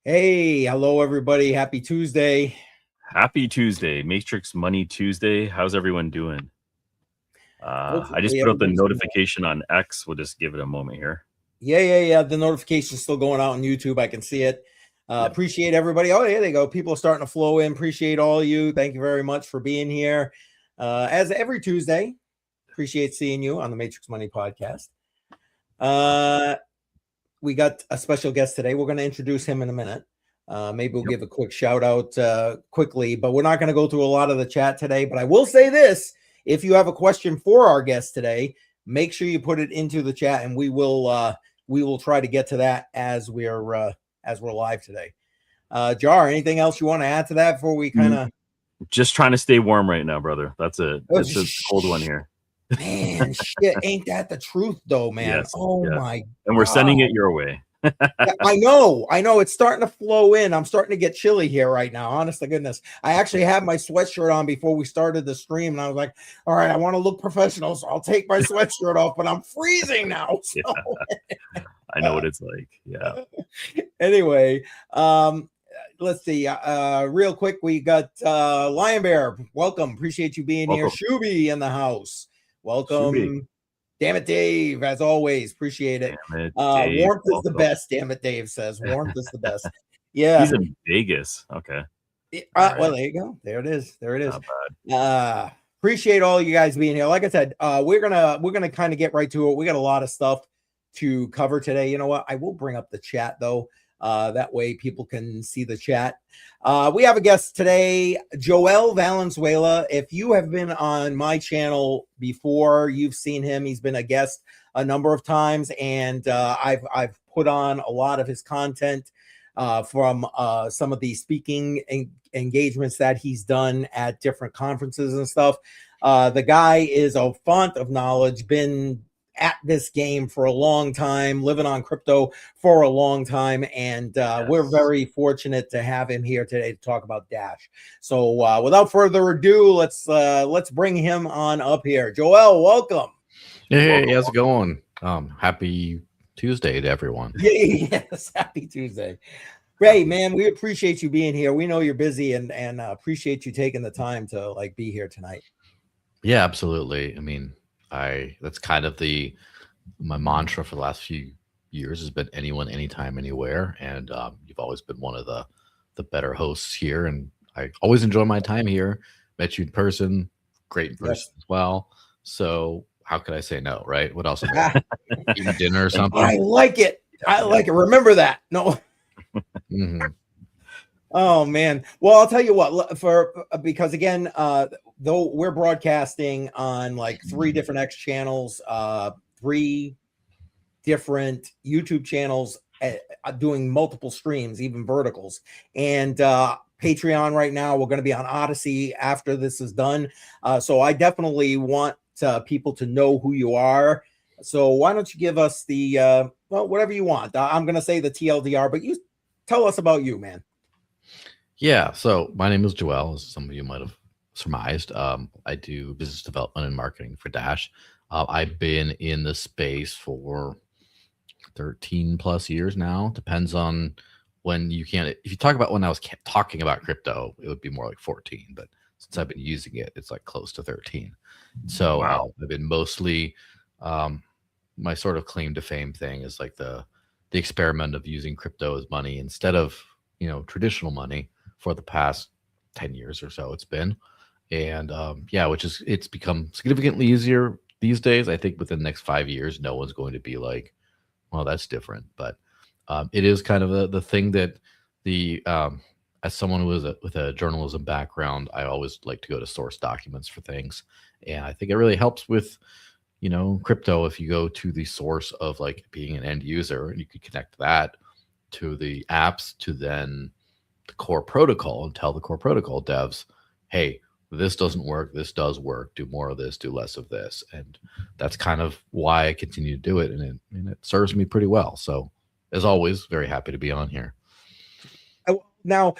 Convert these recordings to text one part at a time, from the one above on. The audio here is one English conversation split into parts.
Hey, hello everybody. Happy Tuesday. Happy Tuesday, Matrix Money Tuesday. How's everyone doing? I just Hopefully put out the everybody's doing well. notification on X. We'll just give it a moment here. Yeah. The notification's still going out on YouTube. I can see it. Yep. Appreciate everybody. Oh, there they go. People are starting to flow in. Appreciate all of you. Thank you very much for being here. As every Tuesday, appreciate seeing you on the Matrix Money Podcast. We got a special guest today. We're going to introduce him in a minute. Maybe we'll give a quick shout out quickly, but we're not going to go through a lot of the chat today. But I will say this: if you have a question for our guest today, make sure you put it into the chat, and we will try to get to that as we're live today. Jar, anything else you want to add to that before we kind of? Just trying to stay warm right now, brother. That's it. It's a cold one here. Man, shit, ain't that the truth though, man? Yes, My and we're God. sending it your way. I know. It's starting to flow in. I'm starting to get chilly here right now. Honest to goodness. I actually had my sweatshirt on before we started the stream, and I was like, all right, I want to look professional, so I'll take my sweatshirt off, but I'm freezing now. So. Yeah. I know what it's like. Yeah. Anyway, let's see. Real quick, we got Lion Bear. Welcome. Appreciate you being here. Shuby in the house. Welcome. Shuby. Damn it, Dave, as always. Appreciate it. Dave, warmth is the best. Damn it, Dave says. Warmth is the best. Yeah. He's in Vegas. Okay. Well, there you go. There it is. Not bad. Appreciate all you guys being here. Like I said, we're gonna kind of get right to it. We got a lot of stuff to cover today. You know what? I will bring up the chat though. That way people can see the chat. We have a guest today, Joël Valenzuela. If you have been on my channel before, you've seen him. He's been a guest a number of times, and I've put on a lot of his content from some of the speaking engagements that he's done at different conferences and stuff. The guy is a font of knowledge, been at this game for a long time, living on crypto for a long time, and we're very fortunate to have him here today to talk about Dash. So without further ado, let's bring him on up here. Joel, welcome. Hey, how's it going? Happy Tuesday to everyone. Yes, happy Tuesday. Great, man. We appreciate you being here. We know you're busy, and appreciate you taking the time to be here tonight. Yeah, absolutely. I mean, that's kind of my mantra for the last few years has been anyone, anytime, anywhere, and you've always been one of the better hosts here, and I always enjoy my time here. Met you in person, great in person as well. So how could I say no, right? What else? Eating dinner or something? I like it. Remember that. No. Mm-hmm. Oh man. Well, I'll tell you what. Because again, though we're broadcasting on 3 different X channels, 3 different YouTube channels, doing multiple streams, even verticals, and Patreon right now. We're going to be on Odyssey after this is done. So I definitely want people to know who you are. So why don't you give us the whatever you want. I'm going to say the TLDR, but you tell us about you, man. Yeah. So my name is Joel, as some of you might have surmised. I do business development and marketing for Dash. I've been in the space for 13 plus years now. Depends on when you can. If you talk about when I was talking about crypto, it would be more like 14. But since I've been using it, it's like close to 13. So I've been mostly my sort of claim to fame thing is like the experiment of using crypto as money instead of traditional money for the past 10 years or so. It's been, and it's become significantly easier these days. I think within the next 5 years, no one's going to be like, well, that's different. But it is kind of the thing that as someone who is with a journalism background, I always like to go to source documents for things, and I think it really helps with crypto if you go to the source of being an end user, and you could connect that to the apps, to then the core protocol, and tell the core protocol devs, hey, this doesn't work, this does work, do more of this, do less of this. And that's kind of why I continue to do it, and it serves me pretty well. So as always, very happy to be on here. Now,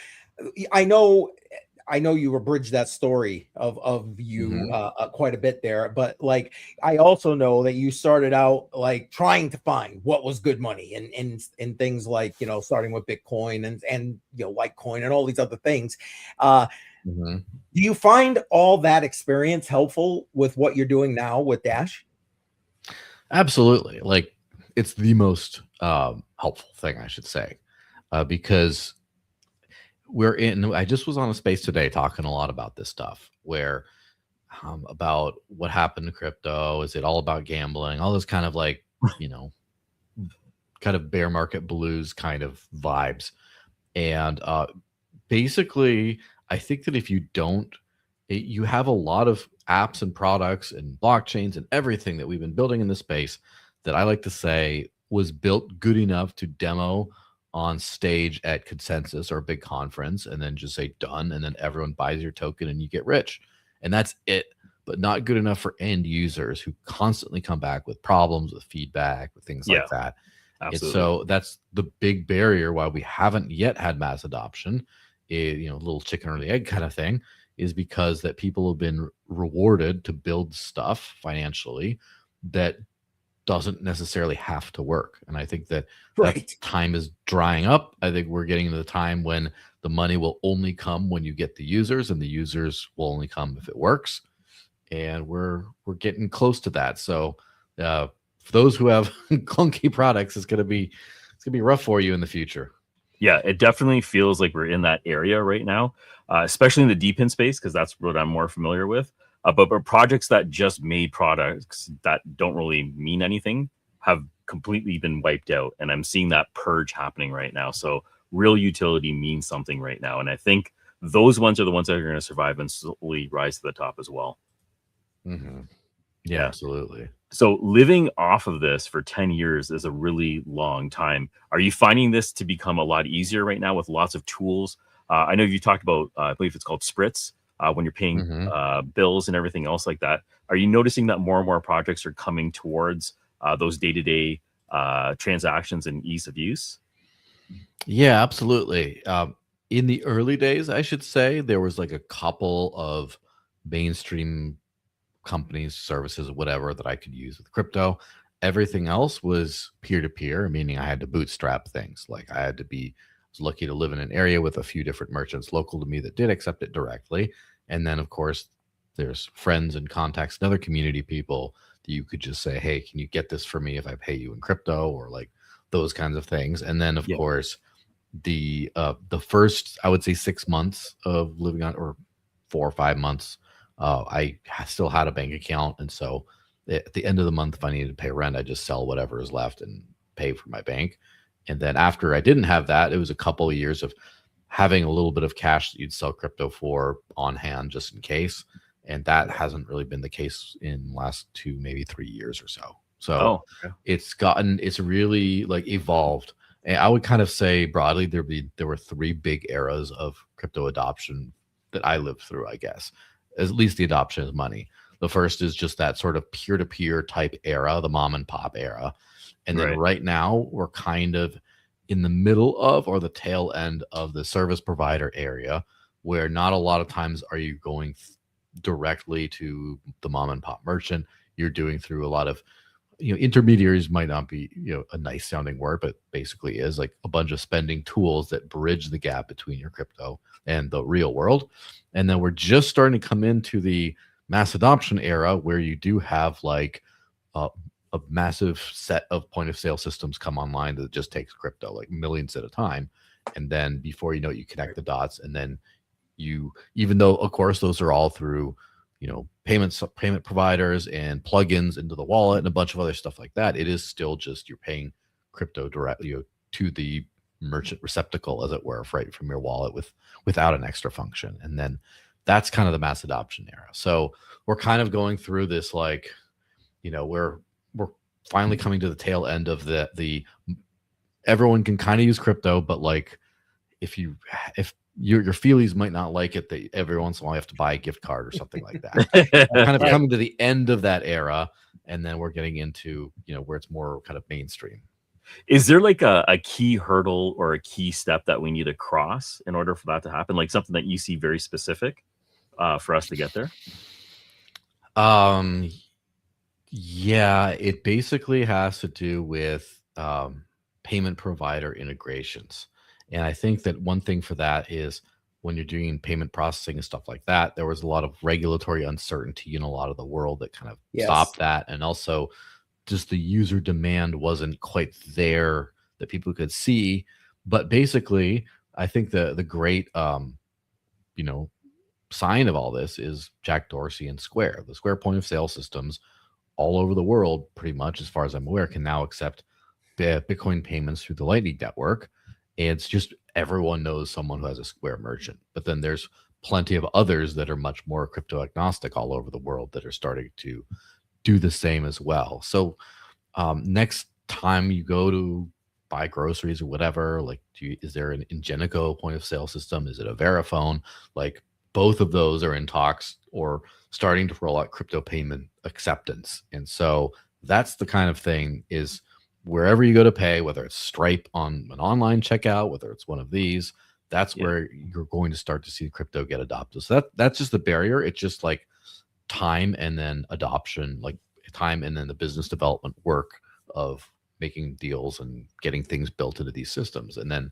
I know I know you abridged that story of you quite a bit there, but like I also know that you started out like trying to find what was good money and things like, you know, starting with Bitcoin and you know, Litecoin and all these other things. Do you find all that experience helpful with what you're doing now with Dash? Absolutely. Like it's the most helpful thing, I should say, because I just was on a space today talking a lot about this stuff where about what happened to crypto. Is it all about gambling? All this kind of like, you know, kind of bear market blues kind of vibes. And basically, I think that if you don't, you have a lot of apps and products and blockchains and everything that we've been building in this space that I like to say was built good enough to demo on stage at consensus or a big conference and then just say done, and then everyone buys your token and you get rich, and that's it. But not good enough for end users who constantly come back with problems, with feedback, with things like that. Absolutely. And so that's the big barrier why we haven't yet had mass adoption, you know, little chicken or the egg kind of thing, is because that people have been rewarded to build stuff financially that doesn't necessarily have to work. And I think that that time is drying up. I think we're getting to the time when the money will only come when you get the users, and the users will only come if it works. And we're getting close to that. So for those who have clunky products, it's gonna be rough for you in the future. Yeah, it definitely feels like we're in that area right now, especially in the DePIN space, because that's what I'm more familiar with. But projects that just made products that don't really mean anything have completely been wiped out. And I'm seeing that purge happening right now. So real utility means something right now. And I think those ones are the ones that are going to survive and slowly rise to the top as well. Yeah, absolutely. So living off of this for 10 years is a really long time. Are you finding this to become a lot easier right now with lots of tools? I know you talked about, I believe it's called Spritz, when you're paying bills and everything else like that. Are you noticing that more and more projects are coming towards those day-to-day transactions and ease of use? Yeah, absolutely. In the early days, I should say, there was like a couple of mainstream companies, services, whatever that I could use with crypto. Everything else was peer-to-peer, meaning I had to bootstrap things. Like I was lucky to live in an area with a few different merchants local to me that did accept it directly. And then of course there's friends and contacts and other community people that you could just say, hey, can you get this for me if I pay you in crypto, or like those kinds of things. And then of course the first, I would say 6 months of living on, or 4 or 5 months, I still had a bank account. And so at the end of the month, if I needed to pay rent, I just sell whatever is left and pay for my bank. And then after I didn't have that, it was a couple of years of having a little bit of cash that you'd sell crypto for on hand just in case. And that hasn't really been the case in the last 2, maybe 3 years or so. So it's really like evolved. And I would kind of say broadly, there were 3 big eras of crypto adoption that I lived through, I guess. At least the adoption is money. The first is just that sort of peer-to-peer type era, the mom and pop era. And then right now we're kind of in the middle of, or the tail end of, the service provider area, where not a lot of times are you going directly to the mom and pop merchant. You're doing through a lot of, intermediaries might not be, a nice sounding word, but basically is like a bunch of spending tools that bridge the gap between your crypto and the real world. And then we're just starting to come into the mass adoption era, where you do have like a massive set of point of sale systems come online that just takes crypto, like millions at a time. And then before you know it, you connect the dots, and then even though of course those are all through, payment providers and plugins into the wallet and a bunch of other stuff like that, it is still just you're paying crypto directly to the merchant receptacle, as it were, right from your wallet without an extra function. And then that's kind of the mass adoption era. So we're kind of going through this, like, we're finally coming to the tail end of the everyone can kind of use crypto, but like if your feelies might not like it, that every once in a while you have to buy a gift card or something like that. Kind of coming to the end of that era, and then we're getting into, where it's more kind of mainstream. Is there like a key hurdle or a key step that we need to cross in order for that to happen? Like something that you see very specific for us to get there? Yeah, it basically has to do with payment provider integrations. And I think that one thing for that is when you're doing payment processing and stuff like that, there was a lot of regulatory uncertainty in a lot of the world that kind of Yes. stopped that. And also, just the user demand wasn't quite there that people could see. But basically, I think the great you know sign of all this is Jack Dorsey and Square. The Square point of sale systems all over the world, pretty much, as far as I'm aware, can now accept Bitcoin payments through the Lightning Network. And it's just everyone knows someone who has a Square merchant. But then there's plenty of others that are much more crypto agnostic all over the world that are starting to do the same as well. So next time you go to buy groceries or whatever, like, is there an Ingenico point of sale system? Is it a Verifone? Like, both of those are in talks or starting to roll out crypto payment acceptance. And so that's the kind of thing is wherever you go to pay, whether it's Stripe on an online checkout, whether it's one of these, that's where you're going to start to see crypto get adopted. So that's just the barrier. It's just like time and then adoption, like time and then the business development work of making deals and getting things built into these systems. And then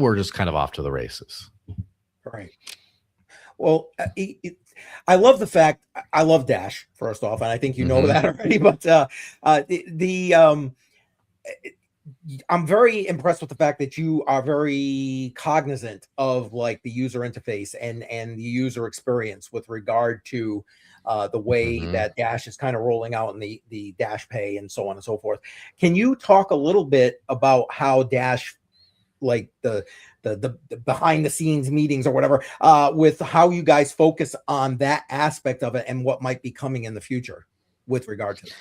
we're just kind of off to the races. Right. Well, I love the fact I love Dash, first off, and I think you know that already. But I'm very impressed with the fact that you are very cognizant of like the user interface and the user experience with regard to the way that Dash is kind of rolling out in the DashPay and so on and so forth. Can you talk a little bit about how Dash, like the behind the scenes meetings or whatever, with how you guys focus on that aspect of it and what might be coming in the future with regard to that?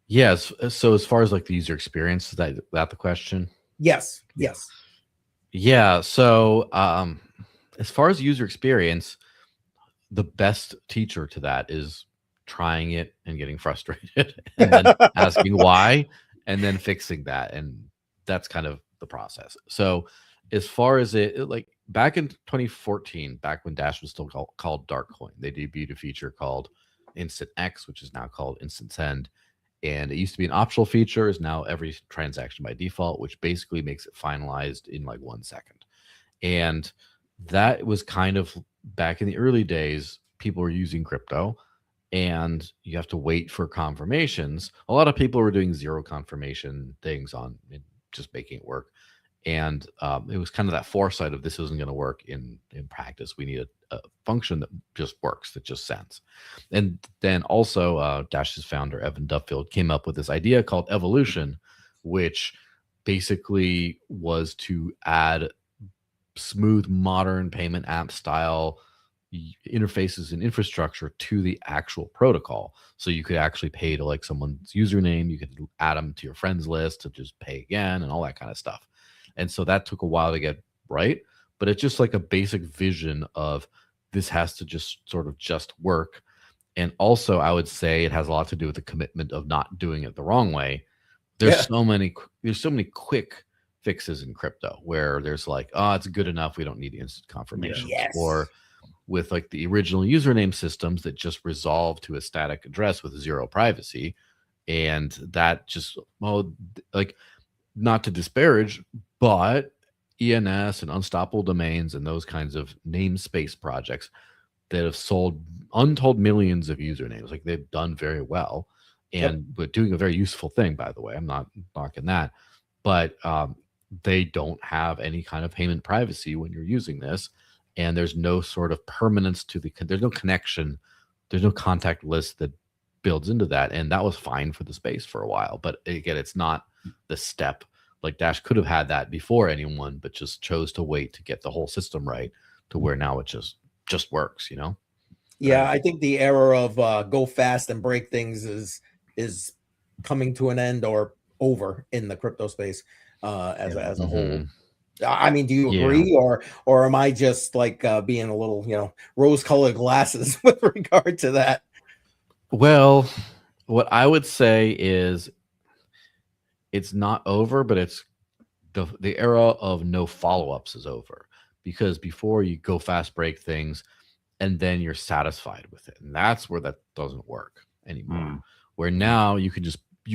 Yes. So as far as like the user experience, is that the question? Yes. Yeah. So as far as user experience, the best teacher to that is trying it and getting frustrated and then asking why and then fixing that. And that's kind of the process. So as far as it, like back in 2014, back when Dash was still called Darkcoin, they debuted a feature called Instant X, which is now called Instant Send. And it used to be an optional feature, is now every transaction by default, which basically makes it finalized in like 1 second. And that was kind of back in the early days, people were using crypto and you have to wait for confirmations. A lot of people were doing zero confirmation things on just making it work. And it was kind of that foresight of this isn't going to work in practice. We need a function that just works, that just sends. And then also Dash's founder, Evan Duffield, came up with this idea called Evolution, which basically was to add smooth, modern payment app style interfaces and infrastructure to the actual protocol. So you could actually pay to like someone's username. You could add them to your friends list to just pay again and all that kind of stuff. And so that took a while to get right, but it's just like a basic vision of this has to just sort of just work. And also I would say it has a lot to do with the commitment of not doing it the wrong way. There's so many quick fixes in crypto where there's like, oh, it's good enough, we don't need instant confirmations. Or with like the original username systems that just resolve to a static address with zero privacy. And that just, well, like, not to disparage, but ENS and Unstoppable Domains and those kinds of namespace projects that have sold untold millions of usernames, like they've done very well and but doing a very useful thing, by the way. I'm not knocking that, but they don't have any kind of payment privacy when you're using this, and there's no sort of permanence to there's no connection, there's no contact list that builds into that, and that was fine for the space for a while. But again, it's not the step. Like Dash could have had that before anyone, but just chose to wait to get the whole system right to where now it just works, you know? Yeah, I think the era of go fast and break things is coming to an end or over in the crypto space as a whole. I mean, do you agree, or am I just like being a little, rose-colored glasses with regard to that? Well, what I would say is it's not over, but it's the era of no follow-ups is over, because before you go fast break things and then you're satisfied with it, and that's where that doesn't work anymore. Where now you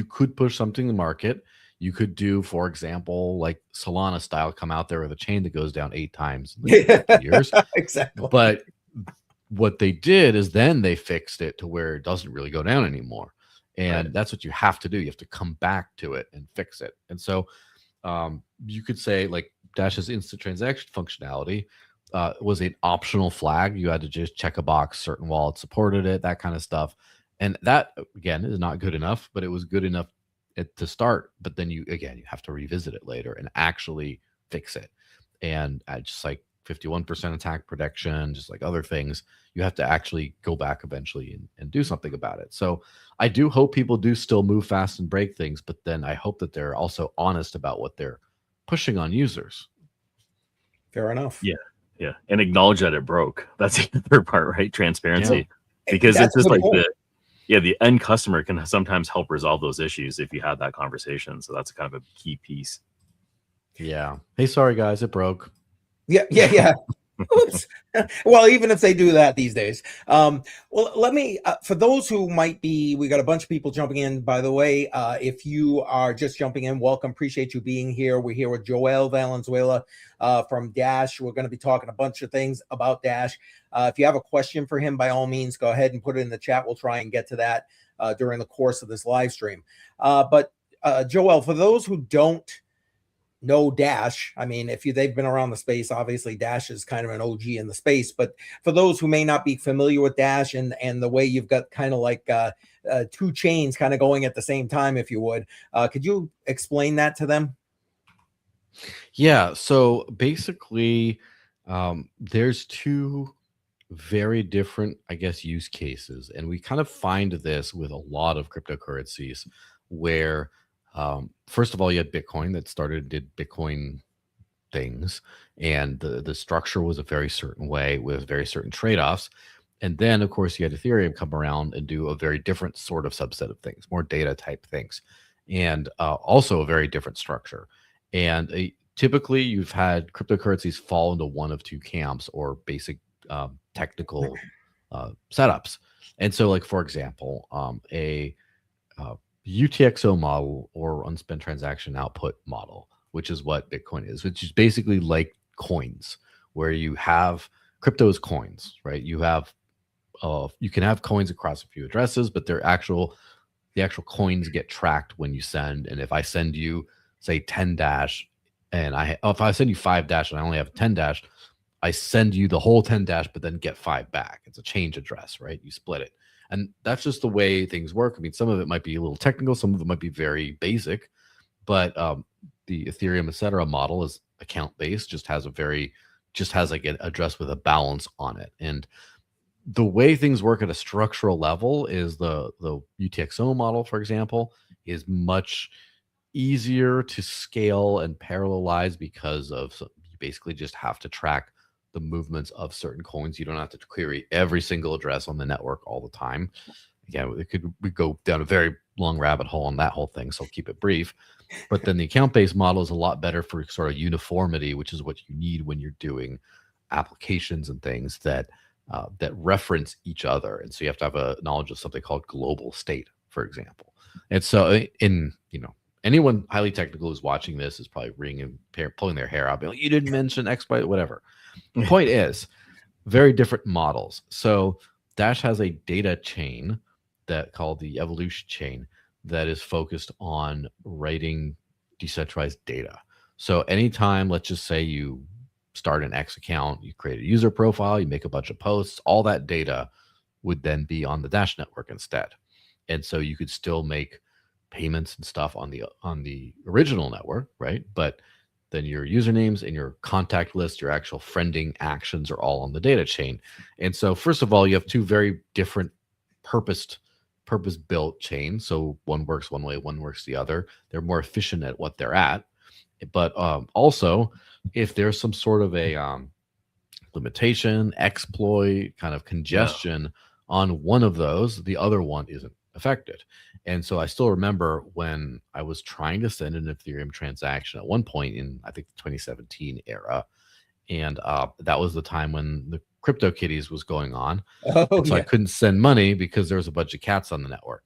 could push something to market. You could do, for example, like Solana style, come out there with a chain that goes down 8 times in the next 2 years. Exactly. But what they did is then they fixed it to where it doesn't really go down anymore. And that's what you have to do. You have to come back to it and fix it. And so you could say like Dash's instant transaction functionality was an optional flag. You had to just check a box, certain wallets supported it, that kind of stuff. And that, again, is not good enough, but it was good enough to start. But then you have to revisit it later and actually fix it. And just like 51% attack protection, just like other things, you have to actually go back eventually and do something about it. So I do hope people do still move fast and break things, but then I hope that they're also honest about what they're pushing on users. Fair enough. Yeah. And acknowledge that it broke. That's the third part, right? Transparency. Because it's just like the end customer can sometimes help resolve those issues if you have that conversation. So that's kind of a key piece. Yeah. Hey, sorry guys, it broke. Yeah. Oops. Well, even if they do that these days. Well, let me, for those who might be, we got a bunch of people jumping in, by the way. If you are just jumping in, welcome. Appreciate you being here. We're here with Joël Valenzuela from Dash. We're going to be talking a bunch of things about Dash. If you have a question for him, by all means, go ahead and put it in the chat. We'll try and get to that during the course of this live stream. But Joël, for those who don't know Dash, I mean, they've been around the space, obviously Dash is kind of an OG in the space, but for those who may not be familiar with Dash and the way you've got kind of like 2 chains kind of going at the same time, if you would, could you explain that to them? Yeah, so basically there's 2 very different, I guess, use cases, and we kind of find this with a lot of cryptocurrencies where first of all, you had Bitcoin that did Bitcoin things, and the structure was a very certain way with very certain trade-offs. And then, of course, you had Ethereum come around and do a very different sort of subset of things, more data type things, and also a very different structure. And typically, you've had cryptocurrencies fall into one of 2 camps or basic technical setups. And so, like, for example, a UTXO model, or unspent transaction output model, which is what Bitcoin is, which is basically like coins, where you have crypto as coins, right? You can have coins across a few addresses, but the actual coins get tracked when you send. And if I send you, say, 10 Dash, and if I send you 5 Dash and I only have 10 Dash, I send you the whole 10 Dash, but then get 5 back. It's a change address, right? You split it. And that's just the way things work. I mean, some of it might be a little technical, some of it might be very basic, but the Ethereum, etc. model is account based, just has like an address with a balance on it. And the way things work at a structural level is the UTXO model, for example, is much easier to scale and parallelize because you basically just have to track the movements of certain coins. You don't have to query every single address on the network all the time. Again, we go down a very long rabbit hole on that whole thing, so I'll keep it brief. But then the account-based model is a lot better for sort of uniformity, which is what you need when you're doing applications and things that reference each other. And so you have to have a knowledge of something called global state, for example. And so anyone highly technical who's watching this is probably pulling their hair out, being like, you didn't mention X, Y, whatever. The point is, very different models. So Dash has a data chain called the evolution chain that is focused on writing decentralized data. So anytime, let's just say you start an X account, you create a user profile, you make a bunch of posts, all that data would then be on the Dash network instead. And so you could still make payments and stuff on the original network, right? But then your usernames and your contact list, your actual friending actions are all on the data chain. And so first of all, you have 2 very different purpose-built chains. So one works one way, one works the other. They're more efficient at what they're at. But also, if there's some sort of a limitation, exploit, kind of congestion on one of those, the other one isn't affected. And so I still remember when I was trying to send an Ethereum transaction at one point in, I think, the 2017 era. And that was the time when the CryptoKitties was going on. Oh, So I yeah. couldn't send money because there was a bunch of cats on the network.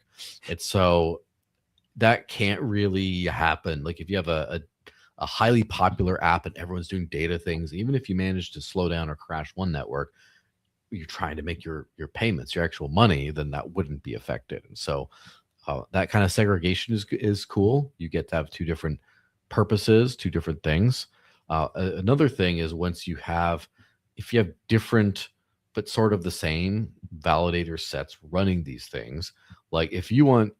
And so that can't really happen. Like if you have a highly popular app and everyone's doing data things, even if you manage to slow down or crash one network, you're trying to make your payments, your actual money, then that wouldn't be affected. And so that kind of segregation is cool. You get to have two different purposes, two different things. Another thing is if you have different but sort of the same validator sets running these things, like if you want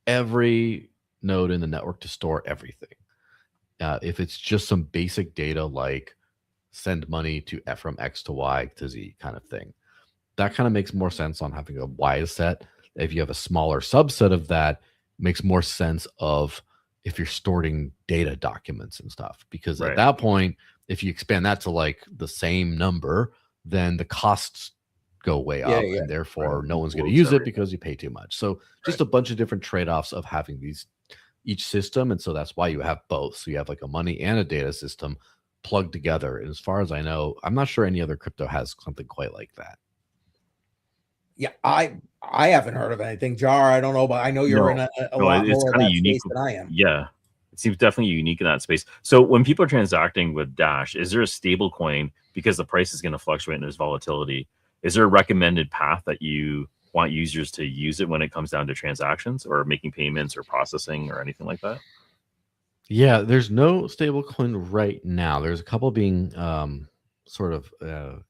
every node in the network to store everything, if it's just some basic data like send money from X to Y to Z kind of thing, that kind of makes more sense on having a Y set. If you have a smaller subset of that, makes more sense of if you're storing data documents and stuff, because at that point, if you expand that to like the same number, then the costs go way up, and therefore no one's going to use it because you pay too much. So just a bunch of different trade-offs of having each system. And so that's why you have both. So you have like a money and a data system plugged together. And as far as I know, I'm not sure any other crypto has something quite like that. Yeah, I haven't heard of anything. Jar, I don't know, but I know you're in a lot more of that space than I am. Yeah, it seems definitely unique in that space. So when people are transacting with Dash, is there a stable coin, because the price is going to fluctuate and there's volatility? Is there a recommended path that you want users to use it when it comes down to transactions or making payments or processing or anything like that? Yeah, there's no stable coin right now. There's a couple being sort of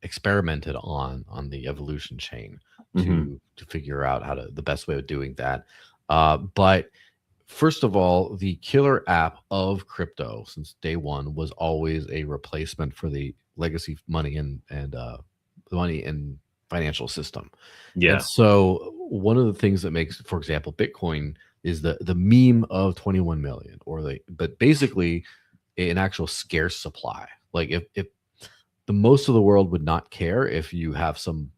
experimented on the Evolution chain to figure out the best way of doing that. But first of all, the killer app of crypto since day one was always a replacement for the legacy money and the money and financial system. Yeah. And so one of the things that makes, for example, Bitcoin is the meme of 21 million, but basically an actual scarce supply. Like if the most of the world would not care if you have some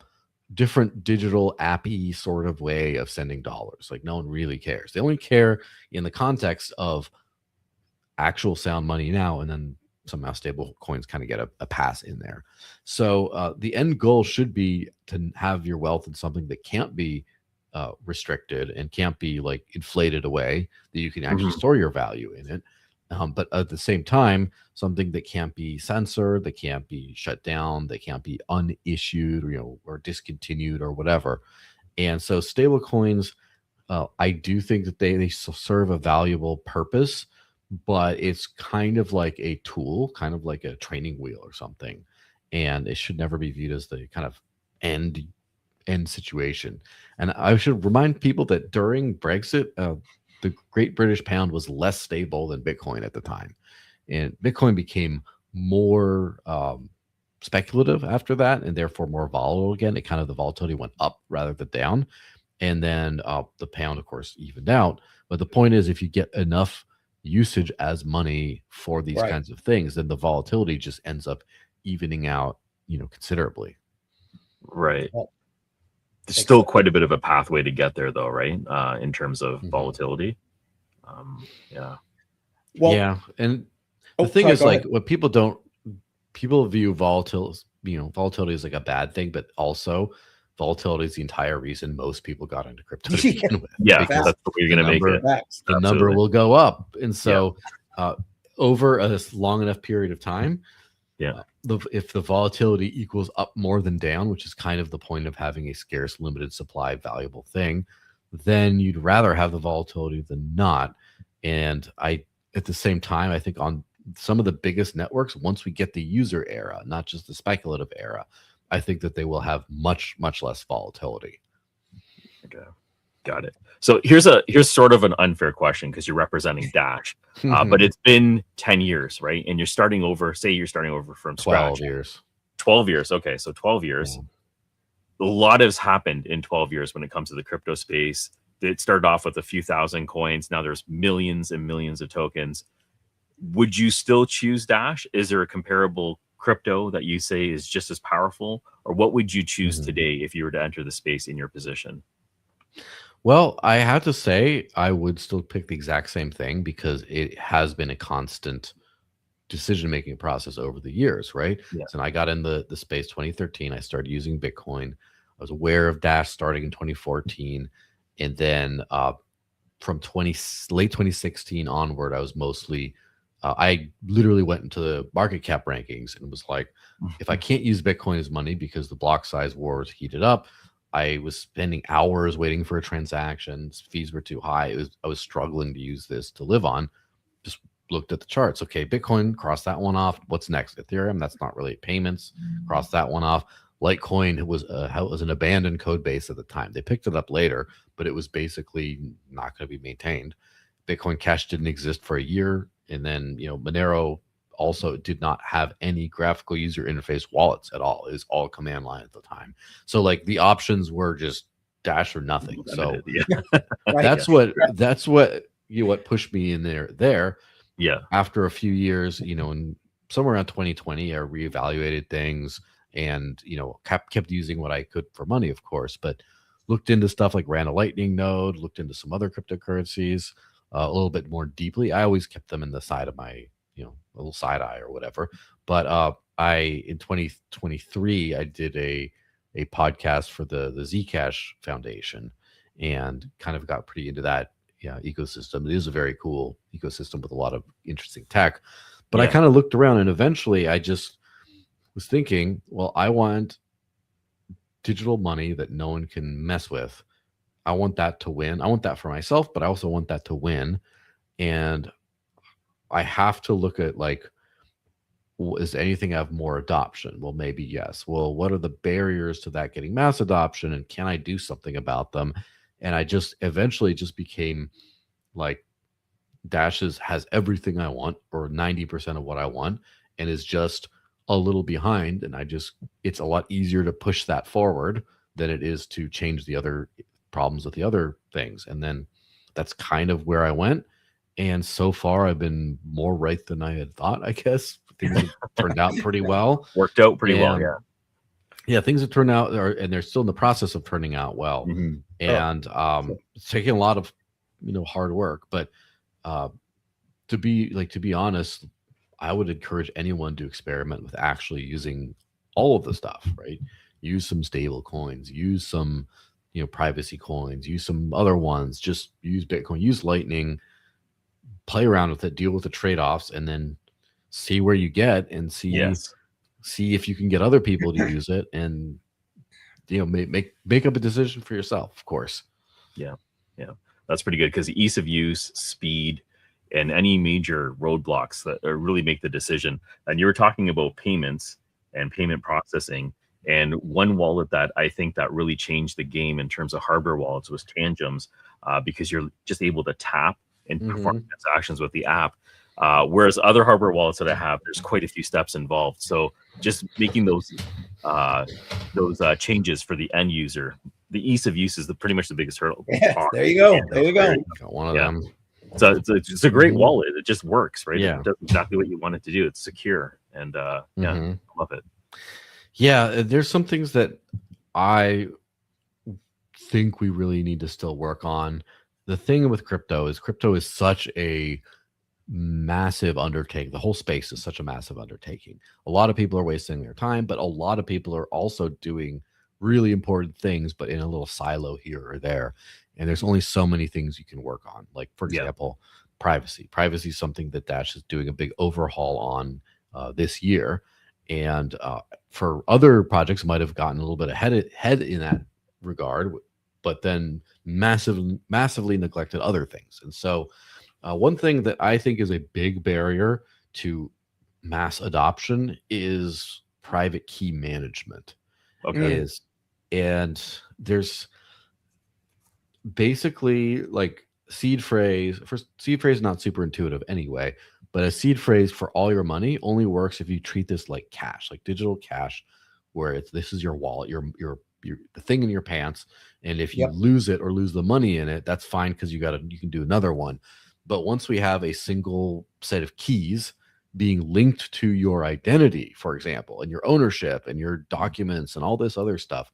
different digital appy sort of way of sending dollars. Like no one really cares. They only care in the context of actual sound money now, and then somehow stable coins kind of get a pass in there. So the end goal should be to have your wealth in something that can't be restricted and can't be like inflated away, that you can actually store your value in it. But at the same time, something that can't be censored, that can't be shut down, that can't be unissued, or discontinued or whatever. And so stable coins, I do think that they serve a valuable purpose, but it's kind of like a tool, kind of like a training wheel or something. And it should never be viewed as the kind of end situation. And I should remind people that during Brexit, the Great British Pound was less stable than Bitcoin at the time. And Bitcoin became more speculative after that, and therefore more volatile again. The volatility went up rather than down. And then the pound, of course, evened out. But the point is, if you get enough usage as money for these kinds of things, then the volatility just ends up evening out, considerably. Right. There's still quite a bit of a pathway to get there, though, right? In terms of volatility. Yeah. Well, yeah. And the thing is, like, what people view volatility as like a bad thing, but also volatility is the entire reason most people got into crypto to begin with. Yeah, that's the way you're going to make it. The number will go up. And so over a long enough period of time, if the volatility equals up more than down, which is kind of the point of having a scarce, limited supply, valuable thing, then you'd rather have the volatility than not. And at the same time, I think on some of the biggest networks, once we get the user era, not just the speculative era, I think that they will have much, much less volatility. Okay, got it. So here's sort of an unfair question because you're representing Dash, but it's been 10 years, right? And you're starting over. Say you're starting over from 12 scratch. years. 12 years. Okay, so 12 years. Yeah. A lot has happened in 12 years when it comes to the crypto space. It started off with a few thousand coins. Now there's millions and millions of tokens. Would you still choose Dash? Is there a comparable crypto that you say is just as powerful, or what would you choose today if you were to enter the space in your position? Well, I have to say I would still pick the exact same thing because it has been a constant decision-making process over the years, right? Yeah. So when I got in the space 2013, I started using Bitcoin. I was aware of Dash starting in 2014. And then from late 2016 onward, I was mostly I literally went into the market cap rankings and was like, if I can't use Bitcoin as money because the block size wars heated up, I was spending hours waiting for a transaction. Fees were too high. I was struggling to use this to live on. Just looked at the charts. Okay, Bitcoin, cross that one off. What's next? Ethereum, that's not really payments. Cross that one off. Litecoin was an abandoned code base at the time. They picked it up later, but it was basically not going to be maintained. Bitcoin Cash didn't exist for a year, and then Monero also did not have any graphical user interface wallets at all. It was all command line at the time. So like the options were just Dash or nothing. So that's what pushed me in there. Yeah. After a few years, in somewhere around 2020, I reevaluated things and, kept using what I could for money, of course, but looked into stuff like ran a lightning node, looked into some other cryptocurrencies a little bit more deeply. I always kept them in the side of my, little side eye or whatever. But in 2023, I did a podcast for the Zcash Foundation and kind of got pretty into that ecosystem. It is a very cool ecosystem with a lot of interesting tech. But I kind of looked around and eventually I just was thinking, well, I want digital money that no one can mess with. I want that to win. I want that for myself, but I also want that to win. And I have to look at like, is anything have more adoption? Well, maybe yes. Well, what are the barriers to that getting mass adoption? And can I do something about them? And I just eventually just became like Dash has everything I want, or 90% of what I want, and is just a little behind. And it's a lot easier to push that forward than it is to change the other problems with the other things. And then that's kind of where I went. And so far I've been more right than I had thought, I guess. Things have turned out pretty well. Worked out pretty well, yeah. Yeah, things have turned out, and they're still in the process of turning out well. Mm-hmm. And it's taking a lot of hard work. But to be honest, I would encourage anyone to experiment with actually using all of the stuff, right? Use some stable coins, use some privacy coins, use some other ones, just use Bitcoin, use Lightning, play around with it, deal with the trade-offs, and then see where you get and see if you can get other people to use it, and make up a decision for yourself, of course. Yeah That's pretty good, because ease of use, speed, and any major roadblocks that really make the decision. And you were talking about payments and payment processing, and one wallet that I think that really changed the game in terms of hardware wallets was Tangents, because you're just able to tap and perform transactions with the app. Whereas other hardware wallets that I have, there's quite a few steps involved. So just making those changes for the end user, the ease of use is pretty much the biggest hurdle. Yeah, there you go. There you go. Got one of them. So it's a great wallet. It just works, right? Yeah. It does exactly what you want it to do. It's secure, and I love it. Yeah, there's some things that I think we really need to still work on. The thing with crypto is such a massive undertaking. The whole space is such a massive undertaking. A lot of people are wasting their time, but a lot of people are also doing really important things, but in a little silo here or there. And there's only so many things you can work on. Like, for example, privacy. Privacy is something that Dash is doing a big overhaul on this year. And for other projects might have gotten a little bit ahead in that regard, but then massively neglected other things. And so one thing that I think is a big barrier to mass adoption is private key management. Okay. And there's basically like seed phrase. First, seed phrase is not super intuitive anyway, but a seed phrase for all your money only works if you treat this like cash, like digital cash, where this is your wallet, your the thing in your pants. And if you lose it or lose the money in it, that's fine, because you can do another one. But once we have a single set of keys being linked to your identity, for example, and your ownership and your documents and all this other stuff,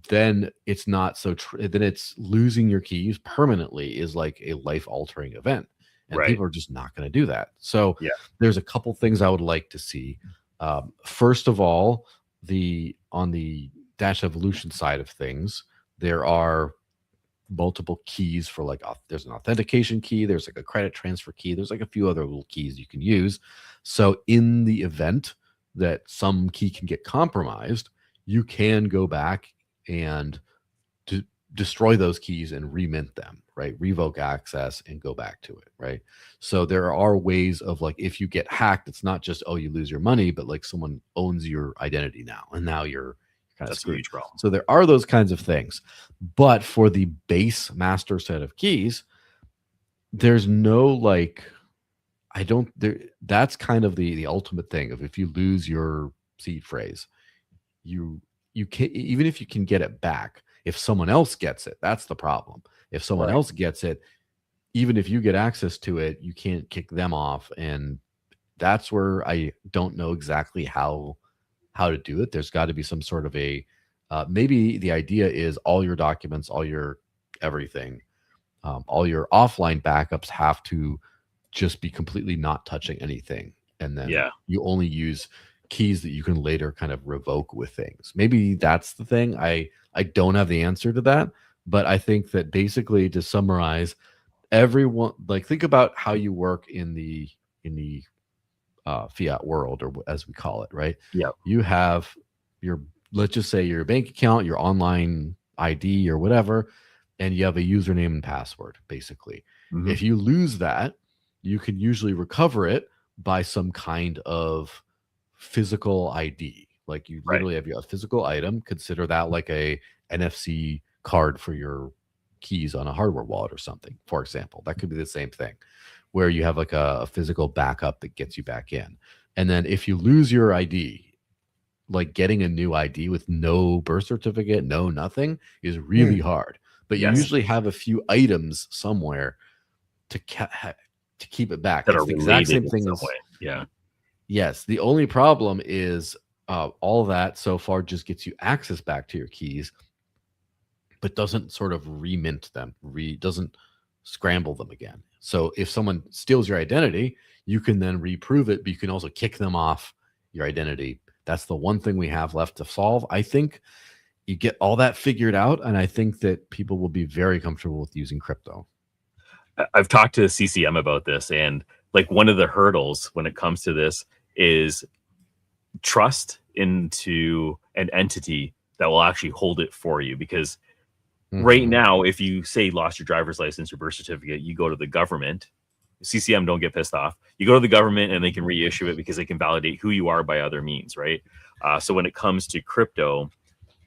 then it's not so. Then it's losing your keys permanently is like a life-altering event, and people are just not going to do that. So there's a couple things I would like to see. First of all, on the Dash Evolution side of things, there are multiple keys for like there's an authentication key, there's like a credit transfer key, there's like a few other little keys you can use. So in the event that some key can get compromised, you can go back and destroy those keys and remint them, right? Revoke access and go back to it, right? So there are ways of like, if you get hacked, it's not just, oh, you lose your money, but like someone owns your identity now, and now you're kind of screwed. Huge problem. So there are those kinds of things. But for the base master set of keys, there's no like, that's kind of the ultimate thing of if you lose your seed phrase, you can't, even if you can get it back, if someone else gets it, that's the problem. If someone else gets it, even if you get access to it, you can't kick them off. And that's where I don't know exactly how to do it. There's got to be some sort of a, maybe the idea is all your documents, all your everything, all your offline backups have to just be completely not touching anything. And then you only use keys that you can later kind of revoke with things. Maybe that's the thing. I don't have the answer to that, but I think that basically, to summarize, everyone, like, think about how you work in the fiat world, or as we call it, right? Yeah. You have your, let's just say, your bank account, your online ID or whatever, and you have a username and password, basically. If you lose that, you can usually recover it by some kind of physical ID. Like, you literally have a physical item. Consider that like a NFC card for your keys on a hardware wallet or something, for example. That could be the same thing, where you have like a physical backup that gets you back in. And then if you lose your ID, like getting a new ID with no birth certificate, no nothing, is really hard. But you usually have a few items somewhere to keep it back. That it's are the exact same thing in some way. Yes. The only problem is all that so far just gets you access back to your keys, but doesn't sort of remint them, doesn't scramble them again. So if someone steals your identity, you can then reprove it, but you can also kick them off your identity. That's the one thing we have left to solve. I think you get all that figured out, and I think that people will be very comfortable with using crypto. I've talked to CCM about this, and like one of the hurdles when it comes to this is trust into an entity that will actually hold it for you. Because right now, if you say lost your driver's license or birth certificate, you go to the government. CCM don't get pissed off. You go to the government and they can reissue it because they can validate who you are by other means, right? So when it comes to crypto,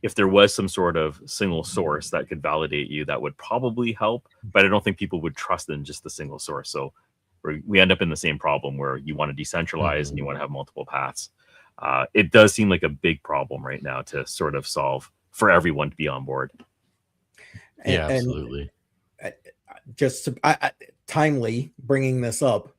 if there was some sort of single source that could validate you, that would probably help. But I don't think people would trust in just the single source. So we end up in the same problem where you want to decentralize and you want to have multiple paths. It does seem like a big problem right now to sort of solve for everyone to be on board. Yeah, absolutely. Just timely bringing this up.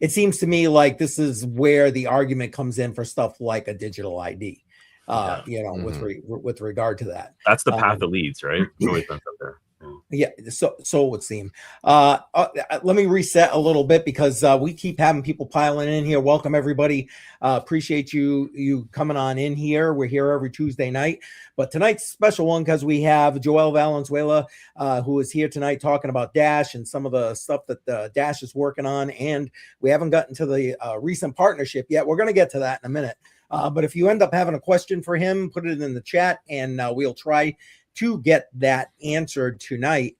It seems to me like this is where the argument comes in for stuff like a digital ID. With regard to that, that's the path that leads, right? Really up there. Yeah, so it would seem. Let me reset a little bit because we keep having people piling in here. Welcome everybody. Appreciate you coming on in here. We're here every Tuesday night, but tonight's special one because we have Joël Valenzuela, who is here tonight talking about Dash and some of the stuff that Dash is working on, and we haven't gotten to the recent partnership yet. We're going to get to that in a minute. But if you end up having a question for him, put it in the chat, and we'll try to get that answered tonight.